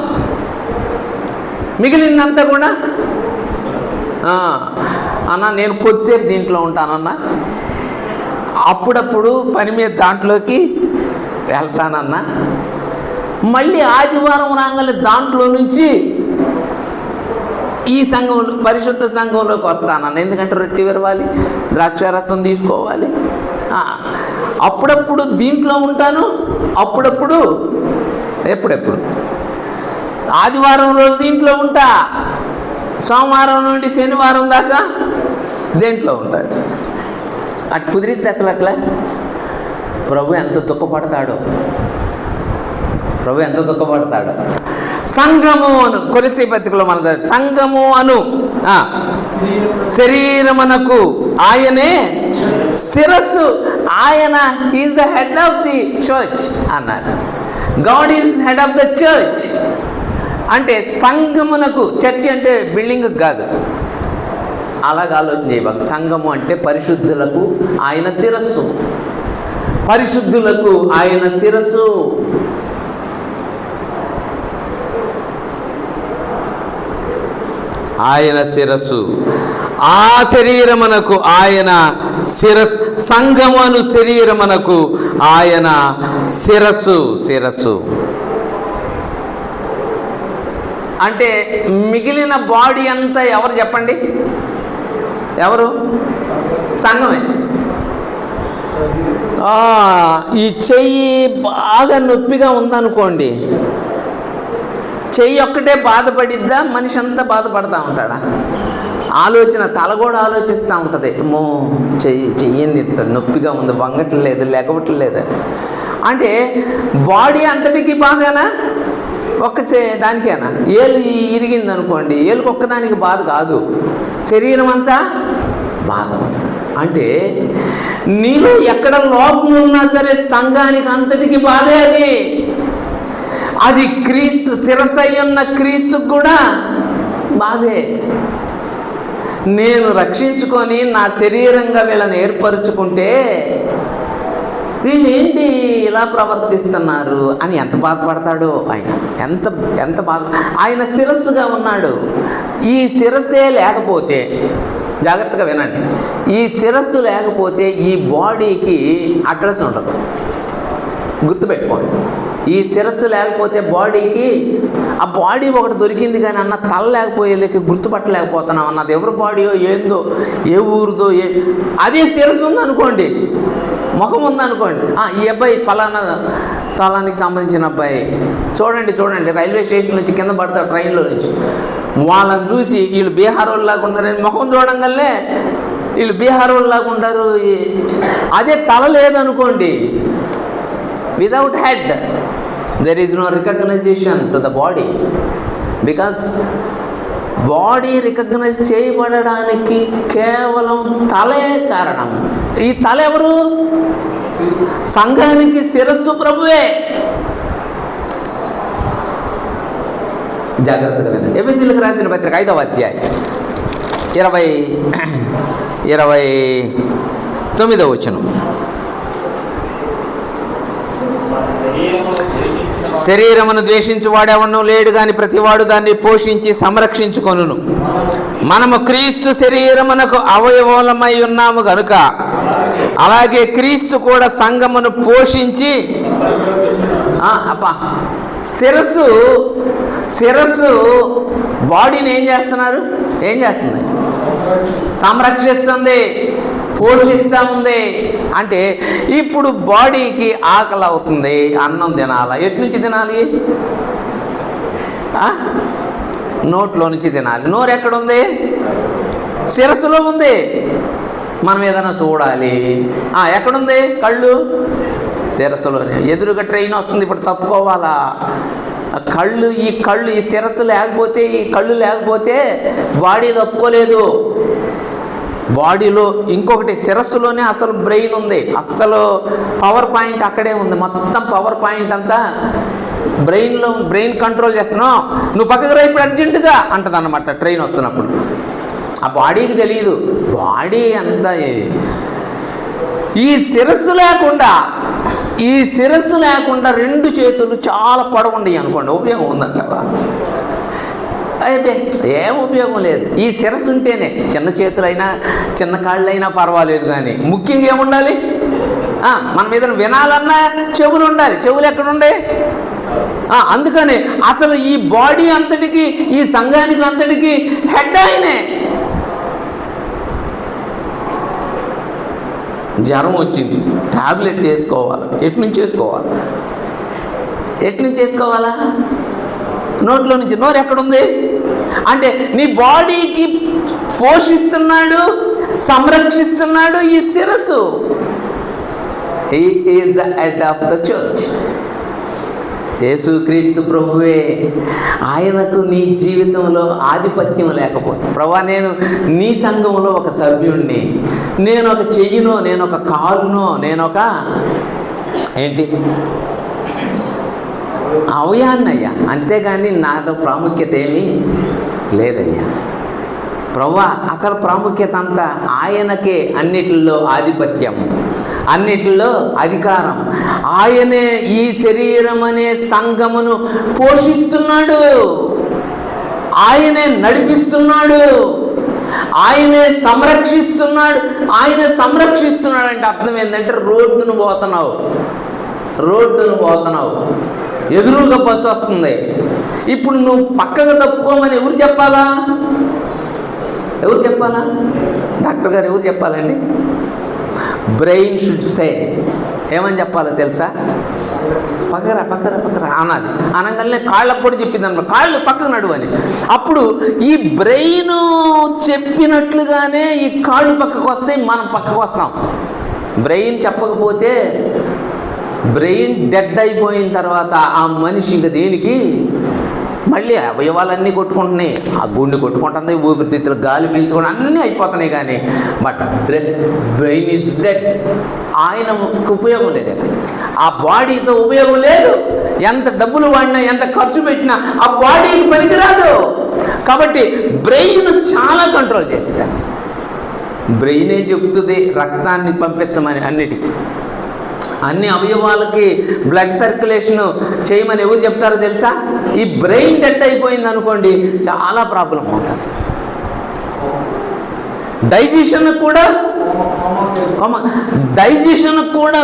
మిగిలిందంతా కూడా అన్న నేను కొద్దిసేపు దీంట్లో ఉంటానన్నా, అప్పుడప్పుడు పని మీద దాంట్లోకి వెళ్తానన్నా, మళ్ళీ ఆదివారం రాగానే దాంట్లో నుంచి ఈ సంఘంలో పరిశుద్ధ సంఘంలోకి వస్తానన్న. ఎందుకంటే రొట్టె విరవాలి, ద్రాక్షారసం తీసుకోవాలి. అప్పుడప్పుడు దీంట్లో ఉంటాను, అప్పుడప్పుడు ఎప్పుడెప్పుడు ఆదివారం రోజు దీంట్లో ఉంటా, సోమవారం నుండి శనివారం దాకా దేంట్లో ఉంటాడు. అటు కుదిరితే అసలు అట్లా ప్రభు ఎంత దుఃఖపడతాడో, ప్రభు ఎంత దుఃఖపడతాడో. సంఘము అను కొలస్సీ పత్రికలో మన సంఘము అను శరీరమునకు ఆయనే శిరస్సు. ఆయన is the head of the church అన్నారు. God is head of the church అంటే సంఘమునకు, చర్చ్ అంటే బిల్డింగ్ కాదు, అలాగ ఆలోచన చేయబాక. సంఘము అంటే పరిశుద్ధులకు ఆయన శిరస్సు, పరిశుద్ధులకు ఆయన శిరస్సు. ఆయన శిరస్సు, ఆ శరీరమునకు ఆయన శిరస్సు. సంఘమును శరీరమునకు ఆయన శిరస్సు. శిరస్సు అంటే మిగిలిన బాడీ అంతా ఎవరు చెప్పండి? ఎవరు? సంఘమే. ఈ చెయ్యి బాగా నొప్పిగా ఉందనుకోండి, చెయ్యి ఒక్కటే బాధపడిద్దా? మనిషి అంతా బాధపడతా ఉంటాడా? ఆలోచన, తల కూడా ఆలోచిస్తూ ఉంటుంది, మో చెయ్యింది నొప్పిగా ఉంది, వంగట్లేదు, లేకపోవట్లేదు. అంటే బాడీ అంతటికి బాధేనా? దానికేనా? ఏలు ఇరిగింది అనుకోండి, ఏలుకు ఒక్కదానికి బాధ కాదు, శరీరం అంతా బాధ. అంటే నీలో ఎక్కడ లోపం ఉన్నా సరే సంఘానికి అంతటికి బాధే అది. అది క్రీస్తు శిరసయ్యున్న క్రీస్తుకు కూడా బాధే. నేను రక్షించుకొని నా శరీరంగా వీళ్ళని ఏర్పరచుకుంటే వీళ్ళు ఏంటి ఇలా ప్రవర్తిస్తున్నారు అని ఎంత బాధపడతాడో ఆయన, ఎంత బాధ. ఆయన శిరస్సుగా ఉన్నాడు. ఈ శిరస్సే లేకపోతే, జాగ్రత్తగా వినండి, ఈ శిరస్సు లేకపోతే ఈ బాడీకి అడ్రస్ ఉండదు. గుర్తుపెట్టుకోండి, ఈ శిరస్సు లేకపోతే బాడీకి, ఆ బాడీ ఒకటి దొరికింది కానీ అన్న తల లేకపోయేలేక గుర్తుపట్టలేకపోతున్నాం అన్నది ఎవరి బాడీయో ఏందో, ఏ ఊరిదో, అదే శిరస్సు ఉందనుకోండి, ముఖం ఉందనుకోండి, ఈ అబ్బాయి పలానా స్థలానికి సంబంధించిన అబ్బాయి, చూడండి రైల్వే స్టేషన్ నుంచి కింద పడతారు ట్రైన్లో నుంచి, వాళ్ళని చూసి వీళ్ళు బీహార్ వాళ్ళలాగా ఉంటారని ముఖం చూడంగానే వీళ్ళు బీహార్ వాళ్ళలాగా ఉంటారు. అదే తల లేదనుకోండి, without head there is no recognition to the body, because body recognise చేయబడడానికి కేవలం తలే కారణం. ఈ తల ఎవరు? సంఘానికి శిరస్సు ప్రభువే. జాగ్రత్తగా వినండి. ఎఫెసీయులకు రాసిన పత్రిక 5వ అధ్యాయం 29వ వచనం. శరీరమును ద్వేషించు వాడెవడూ లేడు గాని ప్రతివాడు దాన్ని పోషించి సంరక్షించుకొనును. మనము క్రీస్తు శరీరమునకు అవయవములమై ఉన్నాము గనుక అలాగే క్రీస్తు కూడా సంఘమును పోషించి శిరస్సు బాడీని ఏం చేస్తుంది? సంరక్షిస్తుంది, పోషిస్తూ ఉంది. అంటే ఇప్పుడు బాడీకి ఆకలి అవుతుంది, అన్నం తినాలా? ఎటు నుంచి తినాలి? నోట్లో నుంచి తినాలి. నోరు ఎక్కడుంది? శిరస్సులో ఉంది. మనం ఏదైనా చూడాలి, ఎక్కడుంది? కళ్ళు శిరస్సులోనే. ఎదురుగా ట్రైన్ వస్తుంది, ఇప్పుడు తప్పుకోవాలా? ఈ శిరస్సు లేకపోతే, ఈ కళ్ళు లేకపోతే బాడీ తప్పుకోలేదు. బాడీలో ఇంకొకటి, శిరస్సులోనే అసలు బ్రెయిన్ ఉంది. అస్సలు పవర్ పాయింట్ అక్కడే ఉంది. మొత్తం పవర్ పాయింట్ అంతా బ్రెయిన్ కంట్రోల్ చేస్తున్నావు. నువ్వు పక్కకు రా ఇప్పుడు అర్జెంటుగా అంటది అన్నమాట ట్రైన్ వస్తున్నప్పుడు. ఆ బాడీకి తెలియదు. బాడీ అంతా ఈ శిరస్సు లేకుండా 2 చేతులు చాలా పొడవుండయి అనుకోండి, ఉపయోగం ఉందంటావా? అయితే ఏం ఉపయోగం లేదు. ఈ శిరస్సు ఉంటేనే, చిన్న చేతులైనా చిన్న కాళ్ళైనా పర్వాలేదు, కానీ ముఖ్యంగా ఏముండాలి? మనం ఏదైనా వినాలన్నా చెవులు ఉండాలి. చెవులు ఎక్కడుండే? అందుకని అసలు ఈ బాడీ అంతటికి, ఈ సంఘానికి అంతటికి హెడ్ ఆయనే. జ్వరం వచ్చింది, టాబ్లెట్ వేసుకోవాలి. ఎటు నుంచి వేసుకోవాలా? నోట్లో నుంచి. నోరు ఎక్కడుంది? అంటే నీ బాడీకి పోషిస్తున్నాడు, సంరక్షిస్తున్నాడు ఈ శిరస్సు. He is the head of the church. యేసుక్రీస్తు ప్రభువే. ఆయనకు నీ జీవితంలో ఆధిపత్యం లేకపోతే, ప్రభువా నేను నీ సంఘంలో ఒక సభ్యుణ్ణి, నేను ఒక చెయ్యినో, నేను ఒక కాలునో, నేను ఒక అవయాన్నయ్యా, అంతేగాని నాలో ప్రాముఖ్యత ఏమీ లేదయ్యా. ప్రభువా అసలు ప్రాముఖ్యత అంతా ఆయనకే. అన్నిటిలో ఆధిపత్యం, అన్నిటిలో అధికారం. ఆయనే ఈ శరీరం అనే సంఘమును పోషిస్తున్నాడు, ఆయనే నడిపిస్తున్నాడు, ఆయనే సంరక్షిస్తున్నాడు. అంటే అర్థం ఏంటంటే రోడ్డును పోతున్నావు, ఎదురుగా బస్సు వస్తుంది. ఇప్పుడు నువ్వు పక్కగా తప్పుకోమని ఎవరు చెప్పాలా? డాక్టర్ గారు ఎవరు చెప్పాలండి? Brain should say. ఏమని చెప్పాలో తెలుసా? పక్కరా అనాలి. అనగానే కాళ్ళకు కూడా చెప్పింది అనమాట, కాళ్ళు పక్కకు నడువని. అప్పుడు ఈ బ్రెయిన్ చెప్పినట్లుగానే ఈ కాళ్ళు పక్కకు వస్తాయి, మనం పక్కకు వస్తాం. బ్రెయిన్ చెప్పకపోతే, బ్రెయిన్ డెడ్ అయిపోయిన తర్వాత ఆ మనిషి ఇంకా దేనికి? మళ్ళీ అవయవాలన్నీ కొట్టుకుంటున్నాయి, ఆ గుండె కొట్టుకుంటుంది, ఊపిరితిత్తులు గాలి పీల్చుకోవడం అన్నీ అయిపోతున్నాయి, కానీ బట్ బ్రెయిన్ ఈజ్ డెడ్. ఆయనకు ఉపయోగం లేదు, ఆ బాడీతో ఉపయోగం లేదు. ఎంత డబ్బులు వాడినా, ఎంత ఖర్చు పెట్టినా ఆ బాడీకి పనికిరాదు. కాబట్టి బ్రెయిన్ చాలా కంట్రోల్ చేస్తాను. బ్రెయినే చెప్తుంది రక్తాన్ని పంపించమని, అన్ని అవయవాలకి బ్లడ్ సర్క్యులేషన్ చేయమని ఎవరు చెప్తారో తెలుసా? ఈ బ్రెయిన్ డెడ్ అయిపోయింది అనుకోండి, చాలా ప్రాబ్లం అవుతుంది. డైజెషన్ కూడా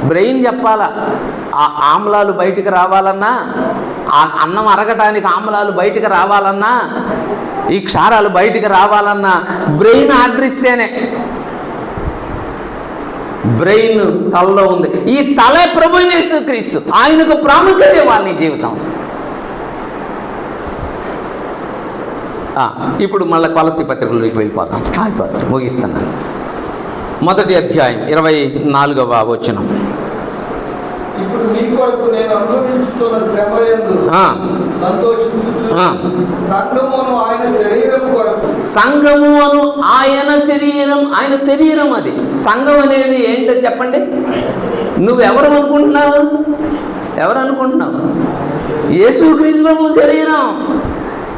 బ్రెయిన్ చెప్పాలా. ఆ ఆమ్లాలు బయటికి రావాలన్నా, ఆ అన్నం అరగటానికి ఆమ్లాలు బయటికి రావాలన్నా, ఈ క్షారాలు బయటికి రావాలన్నా బ్రెయిన్ ఆర్డర్ ఇస్తేనే. బ్రెయిన్ తలలో ఉంది. ఈ తలే ప్రభువైన యేసుక్రీస్తు. ఆయనకు ప్రాముఖ్యత ఇవ్వాలి నీ జీవితం. ఇప్పుడు మళ్ళీ కొలస్సీ పత్రికలోకి వెళ్ళిపోతాం. ముగిస్తున్నాను. 1వ అధ్యాయం 24వ వచనం. ఇప్పుడు నీ కొరకు నేను అనుభవించుతున్న శ్రమయందు సంతోషించుచు సంఘమును ఆయన శరీరము కొరకు. సంఘము అను ఆయన శరీరం, ఆయన శరీరం. అది సంఘం అనేది ఏంటో చెప్పండి. నువ్వెవరు అనుకుంటున్నావు? ఎవరు అనుకుంటున్నావు? యేసుక్రీస్తు ప్రభు శరీరం.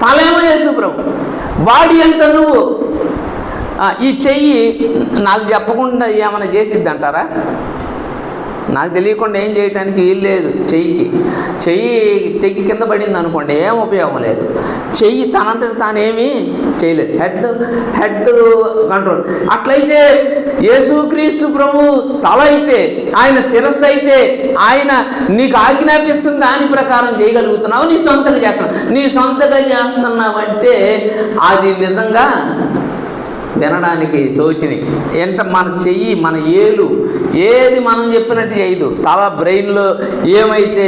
తలేమో యేసు ప్రభు, బాడీ అంతా నువ్వు. ఈ చెయ్యి నాకు చెప్పకుండా ఏమైనా చేసిద్ది అంటారా? నాకు తెలియకుండా ఏం చేయడానికి వీలు లేదు. చెయ్యి తెగి కింద పడింది అనుకోండి, ఏం ఉపయోగం లేదు. చెయ్యి తనంతటి తానేమీ చేయలేదు. Head control. అట్లయితే యేసుక్రీస్తు ప్రభు తల అయితే, ఆయన శిరస్సు అయితే, ఆయన నీకు ఆజ్ఞాపిస్తుంది దాని ప్రకారం చేయగలుగుతున్నావు. నీ సొంతగా చేస్తున్నావు. నీ సొంతగా చేస్తున్నావంటే అది నిజంగా వినడానికి సోచిని. మన చెయ్యి, మన ఏలు ఏది మనం చెప్పినట్టు చేయదు. తల బ్రెయిన్లో ఏమైతే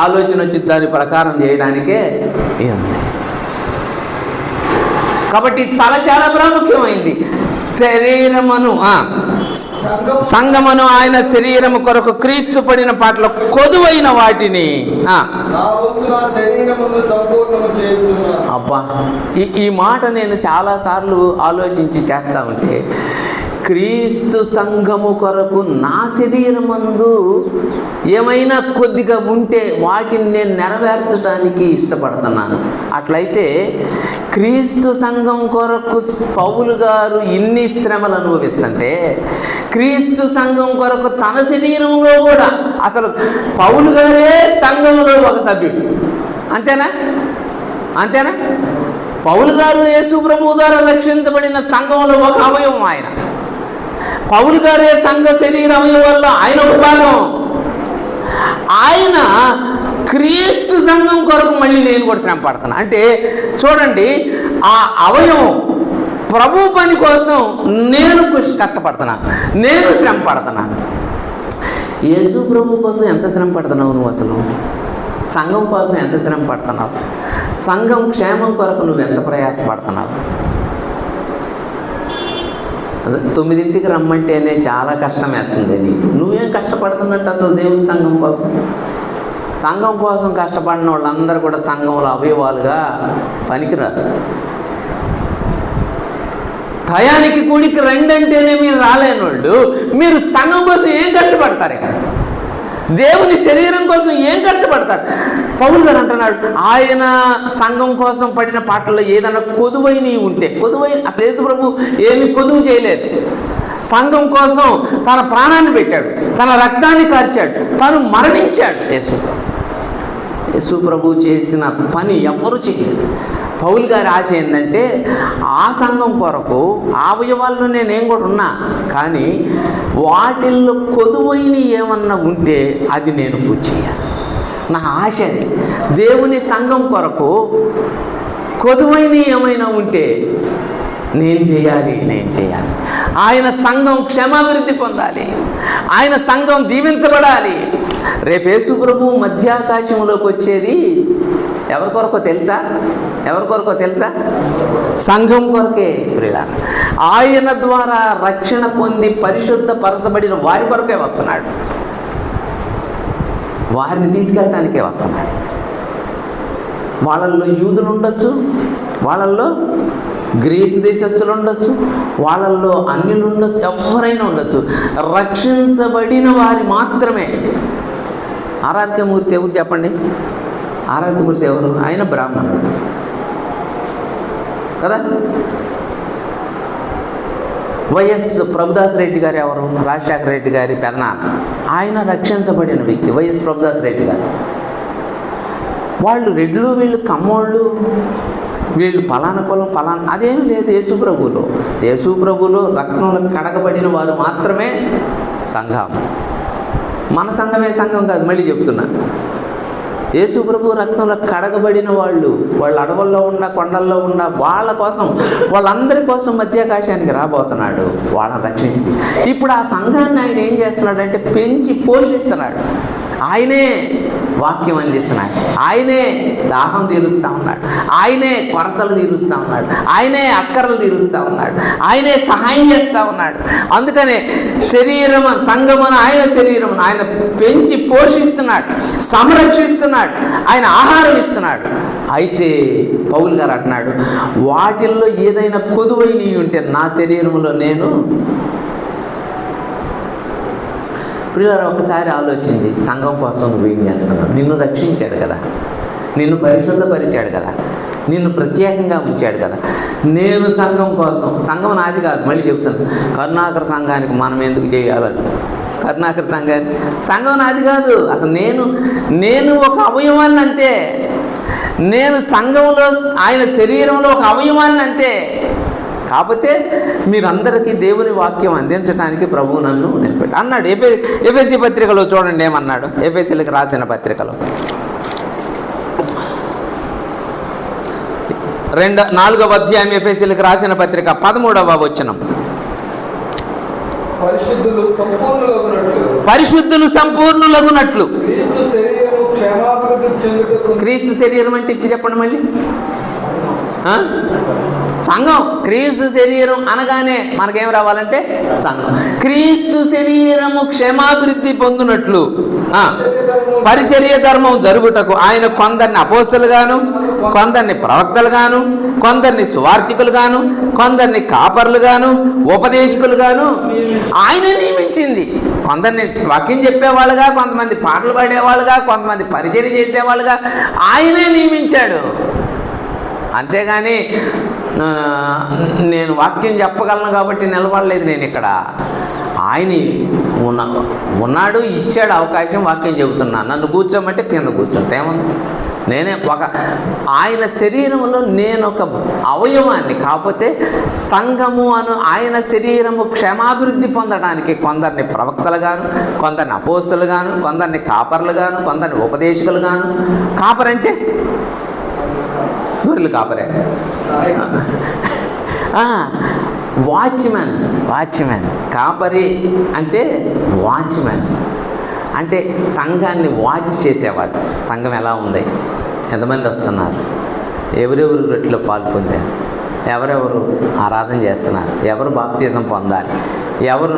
ఆలోచన వచ్చింది దాని ప్రకారం చేయడానికే ఉంది. కాబట్టి తల చాలా ప్రాముఖ్యమైంది. శరీరమును సంఘమును ఆయన శరీరము కొరకు క్రీస్తు పడిన పాటలో కొదువైన వాటిని అబ్బా, ఈ మాట నేను చాలాసార్లు ఆలోచించి చేస్తా ఉంటే, క్రీస్తు సంఘము కొరకు నా శరీరమందు ఏమైనా కొద్దిగా ఉంటే వాటిని నేను నెరవేర్చడానికి ఇష్టపడుతున్నాను. అట్లయితే క్రీస్తు సంఘం కొరకు పౌలు గారు ఇన్ని శ్రమలు అనుభవిస్తుంటే, క్రీస్తు సంఘం కొరకు తన శరీరంలో కూడా, అసలు పౌలు గారే సంఘంలో ఒక సభ్యుడు. అంతేనా? పౌలు గారు యేసు ప్రభువు ద్వారా రక్షించబడిన సంఘంలో ఒక అవయవం. ఆయన పౌలు గారే సంఘ శరీర అవయవాల్లో ఆయన ఒక భాగం. ఆయన క్రీస్తు సంఘం కొరకు మళ్ళీ నేను కూడా శ్రమ పడుతున్నా. అంటే చూడండి, ఆ అవయవం ప్రభు పని కోసం నేను కష్టపడుతున్నాను, నేను శ్రమ పడుతున్నాను. యేసు ప్రభు కోసం ఎంత శ్రమ పడుతున్నావు నువ్వు? అసలు సంఘం కోసం ఎంత శ్రమ పడుతున్నావు? సంఘం క్షేమం కొరకు నువ్వు ఎంత ప్రయాసపడుతున్నావు? 9ంటికి రమ్మంటేనే చాలా కష్టం వేస్తుంది నీకు. నువ్వేం కష్టపడుతున్నట్టు అసలు దేవుని సంఘం కోసం? సంఘం కోసం కష్టపడిన వాళ్ళందరూ కూడా సంఘంలో అవయవాలుగా పనికిరారు. టయానికి కూడికి రెండంటేనే మీరు రాలేని వాళ్ళు, మీరు సంఘం కోసం ఏం కష్టపడతారు? ఇక్కడ దేవుని శరీరం కోసం ఏం కష్టపడతారు? పౌలు గారు అంటున్నాడు, ఆయన సంఘం కోసం పడిన పాటల్లో ఏదైనా కొదువైనవి ఉంటే, అసలు యేసు ప్రభు ఏమి కొదువు చేయలేదు. సంఘం కోసం తన ప్రాణాన్ని పెట్టాడు, తన రక్తాన్ని కార్చాడు, తను మరణించాడు. యేసు ప్రభు చేసిన పని ఎవ్వరూ చేయలేదు. పౌలు గారి ఆశ ఏంటంటే, ఆ సంఘం కొరకు అవయవాల్లో నేనేం కూడా ఉన్నా, కానీ వాటిల్లో కొదువైన ఏమన్నా ఉంటే అది నేను పూర్తి చేయాలి. నా ఆశ అది. దేవుని సంఘం కొరకు కొదువైన ఏమైనా ఉంటే నేను చేయాలి. ఆయన సంఘం క్షేమాభివృద్ధి పొందాలి, ఆయన సంఘం దీవించబడాలి. రేపు యేసు ప్రభు మధ్యాకాశంలోకి వచ్చేది ఎవరి కొరకో తెలుసా? సంఘం కొరకే. ఆయన ద్వారా రక్షణ పొంది పరిశుద్ధపరచబడిన వారి కొరకే వస్తున్నాడు. వారిని తీసుకెళ్ళటానికే వస్తున్నాడు. వాళ్ళల్లో యూదులు ఉండొచ్చు, వాళ్ళల్లో గ్రీసు దేశస్తులు ఉండొచ్చు, వాళ్ళల్లో అన్యులు ఉండొచ్చు, ఎవరైనా ఉండొచ్చు. రక్షించబడిన వారి మాత్రమే. ఆరాధ్యమూర్తి ఎవరు చెప్పండి? ఆరాధ్యమూర్తి ఎవరు? ఆయన బ్రాహ్మణుడు కదా. వైఎస్ ప్రభుదాస్ రెడ్డి గారు ఎవరు? రాజశేఖర రెడ్డి గారి పెదనాన్న. ఆయన రక్షించబడిన వ్యక్తి వైఎస్ ప్రభుదాస్ రెడ్డి గారు. వాళ్ళు రెడ్లు, వీళ్ళు కమ్మోళ్ళు, వీళ్ళు పలానా కులం పలానా అదేమీ లేదు. యేసు ప్రభువులో రక్తంలో కడగబడిన వారు మాత్రమే సంఘం. మన సంఘమే సంఘం కాదు, మళ్ళీ చెప్తున్నా. యేసు ప్రభు రక్తంలో కడగబడిన వాళ్ళు అడవుల్లో ఉన్న, కొండల్లో ఉన్న వాళ్ళ కోసం, వాళ్ళందరి కోసం మధ్యాకాశానికి రాబోతున్నాడు. వాళ్ళని రక్షించింది. ఇప్పుడు ఆ సంఘాన్ని ఆయన ఏం చేస్తున్నాడంటే పెంచి పోషిస్తున్నాడు. ఆయనే వాక్యం అందిస్తున్నాడు, ఆయనే దాహం తీరుస్తూ ఉన్నాడు, ఆయనే కొరతలు తీరుస్తూ ఉన్నాడు, ఆయనే అక్కరలు తీరుస్తూ ఉన్నాడు, ఆయనే సహాయం చేస్తూ ఉన్నాడు. అందుకనే శరీరము సంఘమును ఆయన శరీరమును ఆయన పెంచి పోషిస్తున్నాడు, సంరక్షిస్తున్నాడు, ఆయన ఆహారం ఇస్తున్నాడు. అయితే పౌలు గారు అంటున్నాడు, వాటిల్లో ఏదైనా కొదువైనవి ఉంటే నా శరీరంలో నేను. ప్రియులారా, ఒకసారి ఆలోచించి సంఘం కోసం నువ్వేం చేస్తున్నావు? నిన్ను రక్షించాడు కదా, నిన్ను పరిశుద్ధపరిచాడు కదా, నిన్ను ప్రత్యేకంగా ఉంచాడు కదా. నేను సంఘం కోసం, సంఘం నాది కాదు, మళ్ళీ చెప్తాను, కరుణాకర సంఘానికి మనం ఎందుకు చేయాలని. కరుణాకర సంఘం నాది కాదు అసలు. నేను ఒక అవయవాన్ని అంతే. నేను సంఘంలో ఆయన శరీరంలో ఒక అవయవాన్ని అంతే. కాకపోతే మీరందరికీ దేవుని వాక్యం అందించడానికి ప్రభువు నన్ను నిలబెట్టి అన్నాడు. ఎఫెసీ పత్రికలో చూడండి ఏమన్నాడు. ఎఫెసీలకు రాసిన పత్రికలో 4వ అధ్యాయం ఎఫెసీలకు రాసిన పత్రిక 13వ వచనం. పరిశుద్ధులు సంపూర్ణులగునట్లు. క్రీస్తు శరీరం అంటే ఇప్పుడు చెప్పండి మళ్ళీ. సంఘం. క్రీస్తు శరీరం అనగానే మనకేం రావాలంటే సంఘం. క్రీస్తు శరీరము క్షేమాభివృద్ధి పొందినట్లు పరిచర్య ధర్మం జరుగుటకు ఆయన కొందరిని అపోస్తలుగాను, కొందరిని ప్రవక్తలుగాను, కొందరిని సువార్థికులుగాను, కొందరిని కాపర్లుగాను, ఉపదేశకులుగాను ఆయన నియమించింది. కొందరిని వాక్యం చెప్పేవాళ్ళుగా, కొంతమంది పాటలు పాడేవాళ్ళుగా, కొంతమంది పరిచర్య చేసేవాళ్ళుగా ఆయనే నియమించాడు. అంతేగాని నేను వాక్యం చెప్పగలను కాబట్టి నిలబడలేదు నేను ఇక్కడ. ఆయన ఉన్నాడు, ఇచ్చాడు అవకాశం, వాక్యం చెబుతున్నాను. నన్ను కూర్చోమంటే కింద కూర్చుంటే ఏముంది. నేనే ఆయన శరీరంలో నేను ఒక అవయవాన్ని. కాకపోతే సంఘము ఆయన శరీరము క్షేమాభివృద్ధి పొందడానికి కొందరిని ప్రవక్తలుగాను, కొందరిని అపోస్తలుగాను, కొందరిని కాపర్లుగాను, కొందరిని ఉపదేశకులుగాను. కాపరంటే గొర్రెలు కాపరే. వాచ్మెన్ కాపరి అంటే వాచ్మెన్ అంటే సంఘాన్ని వాచ్ చేసేవాడు. సంఘం ఎలా ఉంది, ఎంతమంది వస్తున్నారు, ఎవరెవరు రొట్టెలో పాలు పొందారు, ఎవరెవరు ఆరాధన చేస్తున్నారు, ఎవరు బాప్తిజం పొందాలి, ఎవరు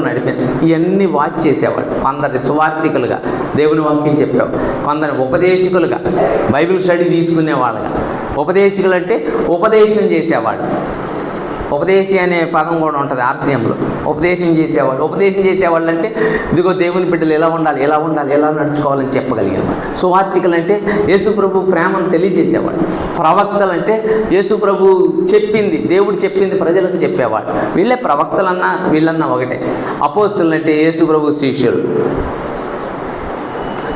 ఇవన్నీ వాచ్ చేసేవాడు. కొందరి సువార్థికులుగా దేవుని వాక్యం చెప్పావు, కొందరు ఉపదేశకులుగా బైబిల్ స్టడీ తీసుకునేవాళ్ళుగా. ఉపదేశకులు అంటే ఉపదేశం చేసేవాడు. ఉపదేశి అనే పదం కూడా ఉంటుంది ఆర్సీఎంలో. ఉపదేశం చేసేవాడు. ఉపదేశం చేసేవాళ్ళు అంటే ఇదిగో దేవుని బిడ్డలు ఎలా ఉండాలి, ఎలా ఉండాలి, ఎలా నడుచుకోవాలని చెప్పగలిగేవాడు. సువార్థికులు అంటే యేసు ప్రభు ప్రేమను తెలియజేసేవాడు. ప్రవక్తలు అంటే యేసు ప్రభు చెప్పింది, దేవుడు చెప్పింది ప్రజలకు చెప్పేవాడు. వీళ్ళే ప్రవక్తలన్నా వీళ్ళన్నా ఒకటే. అపోస్తలులు అంటే యేసు ప్రభు శిష్యులు.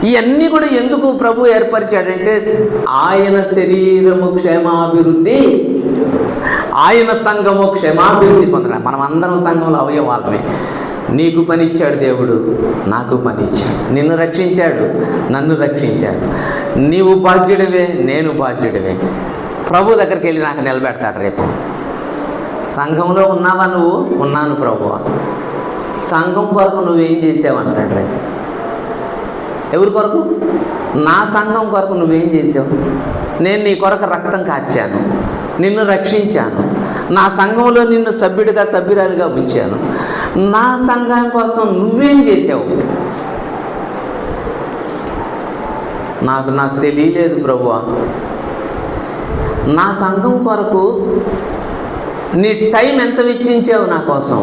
ఇవన్నీ కూడా ఎందుకు ప్రభు ఏర్పరిచాడంటే ఆయన శరీరము క్షేమాభివృద్ధి, ఆయన సంఘము క్షేమాభివృద్ధి పొందడం. మనం అందరం సంఘంలో అవయవాలమే. నీకు పని ఇచ్చాడు దేవుడు, నాకు పని ఇచ్చాడు. నిన్ను రక్షించాడు, నన్ను రక్షించాడు. నీవు బాధ్యుడివే, నేను బాధ్యుడివే. ప్రభు దగ్గరికి వెళ్ళి నాకు నిలబెడతాడు రేపు. సంఘంలో ఉన్నావా నువ్వు? ఉన్నాను ప్రభువా. సంఘం కొరకు నువ్వేం చేసావు అంటాడు రేపు. ఎవరి కొరకు? నా సంఘం కొరకు నువ్వేం చేసావు? నేను నీ కొరకు రక్తం కార్చాను, నిన్ను రక్షించాను, నా సంఘంలో నిన్ను సభ్యుడిగా సభ్యురాలుగా ఉంచాను. నా సంఘం కోసం నువ్వేం చేసావు? నాకు తెలియలేదు ప్రభువా. నా సంఘం కొరకు నీ టైం ఎంత వెచ్చించావు నా కోసం?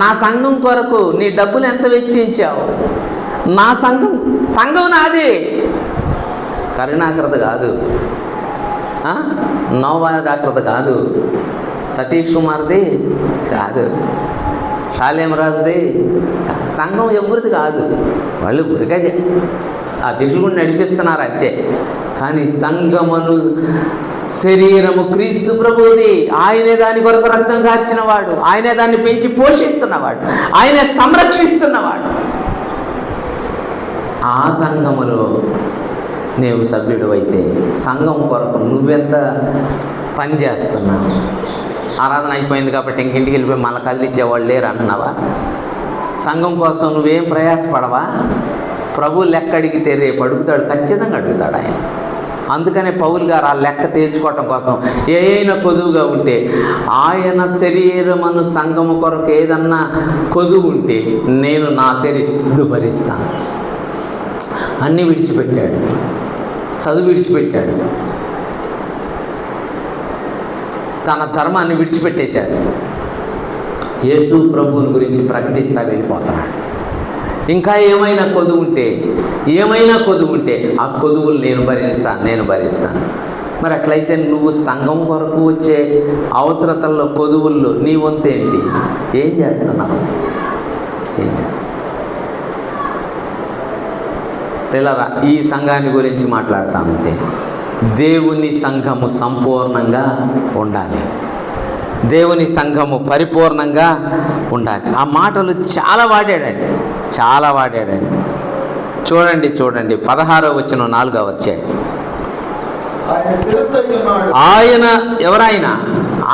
నా సంఘం కొరకు నీ డబ్బులు ఎంత వెచ్చించావు? నా సంఘం నాది, కరుణాకరది కాదు, నోవా డాక్టర్ది కాదు, సతీష్ కుమార్ది కాదు, షాలేమరాజుది కాదు. సంఘం ఎవరిది కాదు. వాళ్ళు ఊరికే అధ్యక్షులు కూడా నడిపిస్తున్నారు అంతే. కానీ సంఘమును శరీరము క్రీస్తు ప్రభువుది. ఆయనే దాని కొరకు రక్తం కార్చినవాడు, ఆయనే దాన్ని పెంచి పోషిస్తున్నవాడు, ఆయనే సంరక్షిస్తున్నవాడు. ఆ సంఘములో నీవు సభ్యుడు అయితే సంఘం కొరకు నువ్వెంత పని చేస్తున్నావు? ఆరాధన అయిపోయింది కాబట్టి ఇంకింటికి వెళ్ళిపోయి మళ్ళీ కదిలిచ్చేవాళ్ళు లేరు అంటున్నావా? సంఘం కోసం నువ్వేం ప్రయాసపడవా? ప్రభు లెక్క అడిగితే రేపు అడుగుతాడు, ఖచ్చితంగా అడుగుతాడు ఆయన. అందుకనే పౌలు గారు ఆ లెక్క తీర్చుకోవటం కోసం ఏదైనా కొదువుగా ఉంటే, ఆయన శరీరమును సంఘము కొరకు ఏదన్నా కొదువు ఉంటే నేను నా శరీరం భరిస్తాను. అన్నీ విడిచిపెట్టాడు, చదువు విడిచిపెట్టాడు, తన ధర్మాన్ని విడిచిపెట్టేశాడు. యేసు ప్రభువుని గురించి ప్రకటిస్తా వెళ్ళిపోతున్నాడు. ఇంకా ఏమైనా కొదువు ఉంటే ఆ కొదువులు నేను భరిస్తాను. మరి అట్లయితే నువ్వు సంఘం కొరకు వచ్చే అవసరతల్లో కొదువుల్లో నీ వంతు ఏంటి? ఏం చేస్తున్నావు అసలు? ఏం చేస్తావు? పిల్లరా, ఈ సంఘాన్ని గురించి మాట్లాడతామంటే దేవుని సంఘము సంపూర్ణంగా ఉండాలి, దేవుని సంఘము పరిపూర్ణంగా ఉండాలి. ఆ మాటలు చాలా వాడాడండి. చూడండి 16వ వచనం 4వ అధ్యాయం. ఆయన ఎవరైనా,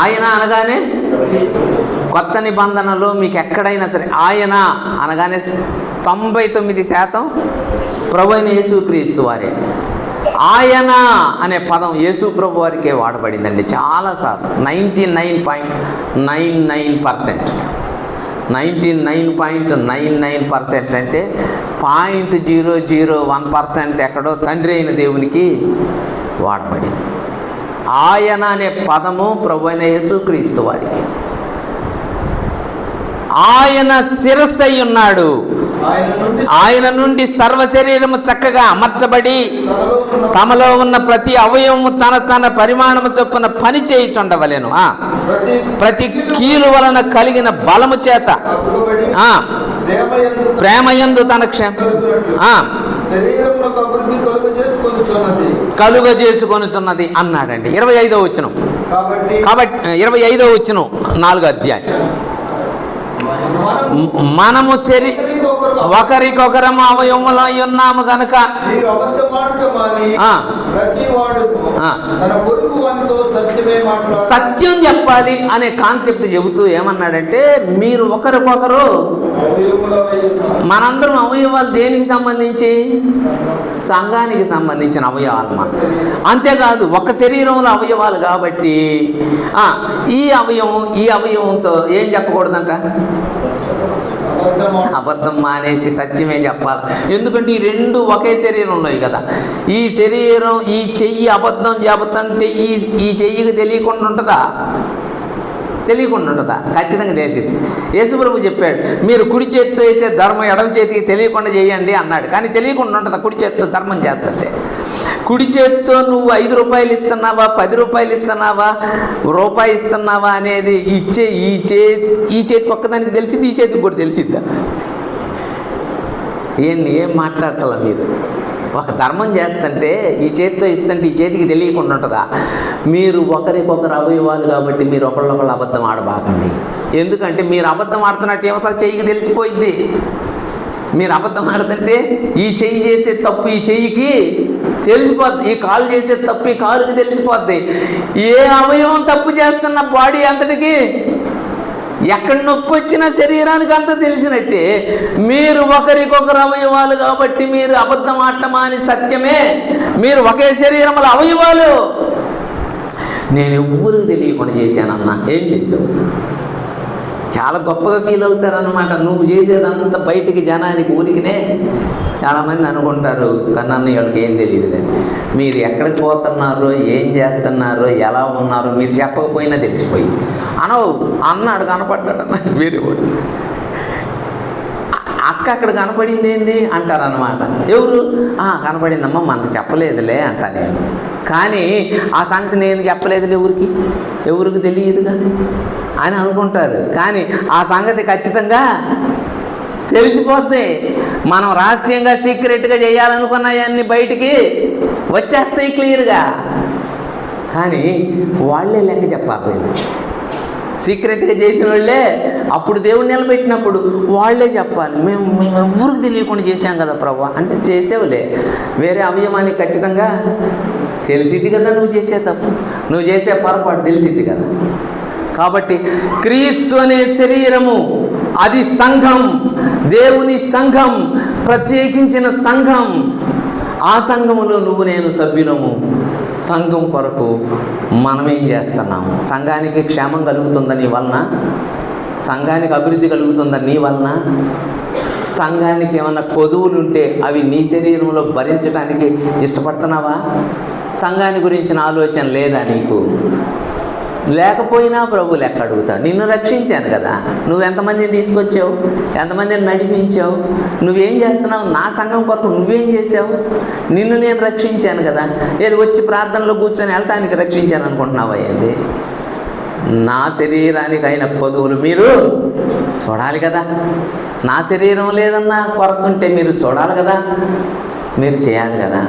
ఆయన అనగానే కొత్త నిబంధనలో మీకు ఎక్కడైనా సరే ఆయన అనగానే 99% ప్రభు అయిన యేసుక్రీస్తు వారే. ఆయన అనే పదం యేసు ప్రభు వారికే వాడబడిందండి చాలాసార్లు. 99.99% అంటే 0.001% ఎక్కడో తండ్రి అయిన దేవునికి వాడబడింది. ఆయన అనే పదము ప్రభు అయిన యేసుక్రీస్తు వారికి. ఆయన శిరస్సు అయి ఉన్నాడు, ఆయన నుండి సర్వ శరీరము చక్కగా అమర్చబడి తమలో ఉన్న ప్రతి అవయవము తన పరిమాణము చొప్పున పని చేయుచుండవలెను. ప్రతి కీలు వలన కలిగిన బలము చేత ప్రేమయందు తన కలుగ చేసుకొనుచున్నది అన్నాడండి. 25వ వచనం. కాబట్టి 25వ వచనం 4వ అధ్యాయం. మనము ఒకరికొకరము అవయవములో ఉన్నాము గనక సత్యం చెప్పాలి అనే కాన్సెప్ట్ చెబుతూ ఏమన్నాడంటే, మీరు ఒకరికొకరు, మనందరం అవయవాలు దేనికి సంబంధించి? సంఘానికి సంబంధించిన అవయవాలు మనం. అంతేకాదు ఒక శరీరంలో అవయవాలు కాబట్టి ఈ అవయవంతో ఏం చెప్పకూడదంట? అబద్ధం మానేసి సత్యమే చెప్పాలి. ఎందుకంటే ఈ రెండు ఒకే శరీరం ఉన్నాయి కదా. ఈ శరీరం, ఈ చెయ్యి అబద్ధం చెబుతుంటే ఈ చెయ్యికి తెలియకుండా ఉంటుందా? ఖచ్చితంగా చేసేది. యేసుప్రభు చెప్పాడు, మీరు కుడి చేతితో వేసే ధర్మం ఎడమ చేతికి తెలియకుండా చేయండి అన్నాడు. కానీ తెలియకుండా ఉంటుందా కుడి చేతితో ధర్మం చేస్తుంటే? కుడి చేతితో నువ్వు 5 రూపాయలు ఇస్తున్నావా, 10 రూపాయలు ఇస్తున్నావా, రూపాయి ఇస్తున్నావా అనేది ఇచ్చే ఈ చేతికి ఒక్కదానికి తెలిసింది, ఈ చేతికి కూడా తెలిసిద్దా? ఏం మాట్లాడతలా మీరు? ఒక ధర్మం చేస్తుంటే ఈ చేతితో ఇస్తుంటే ఈ చేతికి తెలియకుండా ఉంటుందా? మీరు ఒకరికొకరు అవయవాలు కాబట్టి మీరు ఒకళ్ళొకళ్ళు అబద్ధం ఆడబాకండి. ఎందుకంటే మీరు అబద్ధం ఆడుతున్నట్టు యువతల చెయ్యికి తెలిసిపోయింది. మీరు అబద్ధం ఆడుతుంటే ఈ చెయ్యి చేసే తప్పు ఈ చెయ్యికి తెలిసిపోద్ది, ఈ కాలు చేసే తప్పు ఈ కాలుకి తెలిసిపోద్ది. ఏ అవయవం తప్పు చేస్తున్న బాడీ అంతటికి ఎక్కడ నొప్పి వచ్చినా శరీరానికి అంతా తెలిసినట్టే. మీరు ఒకరికొకరు అవయవాలు కాబట్టి మీరు అబద్ధం ఆడటమా అని సత్యమే. మీరు ఒకే శరీరంలో అవయవాలు. నేను ఎవ్వరికి తెలియకుండా చేశానన్నా. ఏం చేసావు? చాలా గొప్పగా ఫీల్ అవుతారనమాట. నువ్వు చేసేదంతా బయటికి జనానికి ఊరికినే చాలామంది అనుకుంటారు, కన్నన్న వాళ్ళకి ఏం తెలియదులే. మీరు ఎక్కడికి పోతున్నారో, ఏం చేస్తున్నారో, ఎలా ఉన్నారో మీరు చెప్పకపోయినా తెలిసిపోయింది. అన్నాడు కనపడ్డాడు అన్నాడు వేరే వాడు. అక్క అక్కడ కనపడింది ఏంది అంటారనమాట. ఎవరు? కనపడిందమ్మా, మనకు చెప్పలేదులే అంటా నేను. కానీ ఆ సంగతి నేను చెప్పలేదులే, ఎవరికి తెలియదుగా అని అనుకుంటారు. కానీ ఆ సంగతి ఖచ్చితంగా తెలిసిపోద్ది. మనం రహస్యంగా సీక్రెట్గా చేయాలనుకున్నాయన్నీ బయటికి వచ్చేస్తాయి క్లియర్గా. కానీ వాళ్ళే లెక్క చెప్పాలి. సీక్రెట్గా చేసిన వాళ్ళే అప్పుడు దేవుడు నిలబెట్టినప్పుడు వాళ్ళే చెప్పాలి, మేము ఎవ్వరికి తెలియకుండా చేశాం కదా ప్రభు అంటే. చేసేవులే, వేరే అవయవానికి ఖచ్చితంగా తెలిసిద్ది కదా నువ్వు చేసే తప్పు, నువ్వు చేసే పొరపాటు తెలిసిద్ది కదా. కాబట్టి క్రీస్తు అనే శరీరము, అది సంఘం, దేవుని సంఘం, ప్రత్యేకించిన సంఘం. ఆ సంఘములో నువ్వు నేను సభ్యులము. సంఘం కొరకు మనమేం చేస్తున్నాం? సంఘానికి క్షేమం కలుగుతుందా నీ వలన? సంఘానికి అభివృద్ధి కలుగుతుందా నీ వలన? సంఘానికి ఏమన్నా కొదువులు ఉంటే అవి నీ శరీరంలో భరించడానికి ఇష్టపడుతున్నావా? సంఘాన్ని గురించిన ఆలోచన లేదా నీకు? లేకపోయినా ప్రభు లెక్క అడుగుతాడు. నిన్ను రక్షించాను కదా, నువ్వు ఎంతమందిని తీసుకొచ్చావు, ఎంతమందిని నడిపించావు, నువ్వేం చేస్తున్నావు? నా సంఘం కొరకు నువ్వేం చేసావు? నిన్ను నేను రక్షించాను కదా, ఏది వచ్చి ప్రార్థనలో కూర్చొని వెళ్ళటానికి రక్షించాను అనుకుంటున్నావా? ఏంది? నా శరీరానికి అయిన కొదువులు మీరు చూడాలి కదా. నా శరీరం లేదన్నా కొరకుంటే మీరు చూడాలి కదా, మీరు చేయాలి కదా.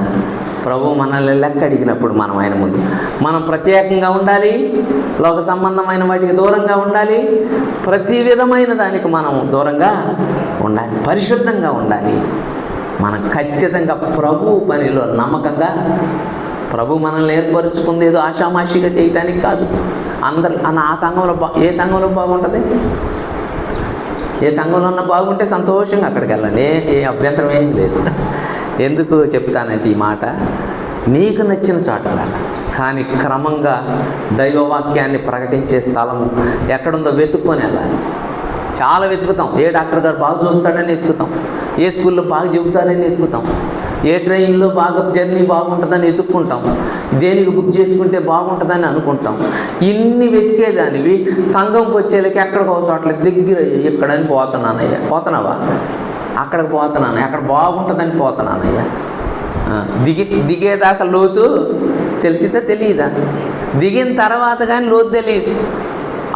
ప్రభు మనల్ని లెక్క అడిగినప్పుడు మనం ఆయన ముందు మనం ప్రత్యేకంగా ఉండాలి, లోక సంబంధమైన వాటికి దూరంగా ఉండాలి, ప్రతి విధమైన దానికి మనం దూరంగా ఉండాలి, పరిశుద్ధంగా ఉండాలి. మనం ఖచ్చితంగా ప్రభు పనిలో నమ్మకంగా, ప్రభు మనల్ని ఏర్పరుచుకుంది ఏదో ఆషామాషిగా చేయటానికి కాదు. అందరు ఆ సంఘంలో ఏ సంఘంలో బాగుంటుంది? ఏ సంఘంలో ఉన్నా బాగుంటే సంతోషంగా అక్కడికి వెళ్ళండి, ఏ అభ్యంతరం ఏం లేదు. ఎందుకు చెప్తానంటే ఈ మాట, నీకు నచ్చిన చోట వెళ్ళాలి, కానీ క్రమంగా దైవవాక్యాన్ని ప్రకటించే స్థలము ఎక్కడుందో వెతుక్కొని వెళ్ళాలి. చాలా వెతుకుతాం, ఏ డాక్టర్ గారు బాగా చూస్తాడని వెతుకుతాం, ఏ స్కూల్లో బాగా చెబుతారని వెతుకుతాం, ఏ ట్రైన్లో బాగా జర్నీ బాగుంటుందని వెతుక్కుంటాం, దేనికి బుక్ చేసుకుంటే బాగుంటుందని అనుకుంటాం. ఇన్ని వెతికేదానివి సంఘంకి వచ్చేలకి ఎక్కడికి చోట్ల దగ్గర ఎక్కడని పోతున్నానయ్యా. పోతున్నావా? అక్కడికి పోతున్నాను, అక్కడ బాగుంటుందని పోతున్నానయ్యా. దిగేదాకా లోతు తెలిసిదా తెలియదా? దిగిన తర్వాత కానీ లోతు తెలియదు.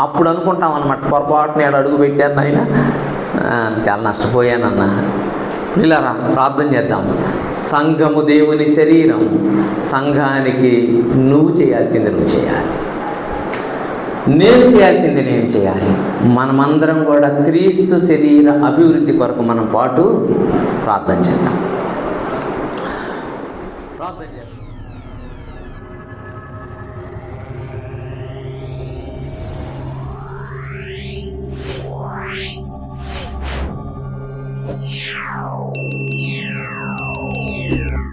అప్పుడు అనుకుంటాం అన్నమాట, పొరపాటున ఏడు అడుగు పెట్టాను ఆయన, చాలా నష్టపోయానన్నా. పిల్లరా, ప్రార్థన చేద్దాం. సంఘము దేవుని శరీరం. సంఘానికి నువ్వు చేయాల్సింది నువ్వు చేయాలి, నేను చేయాల్సింది నేను చేయాలి. మనమందరం కూడా క్రీస్తు శరీర అభివృద్ధి కొరకు మనం పాటు ప్రార్థన చేద్దాం. ప్రార్థన చేద్దాం. Yeah.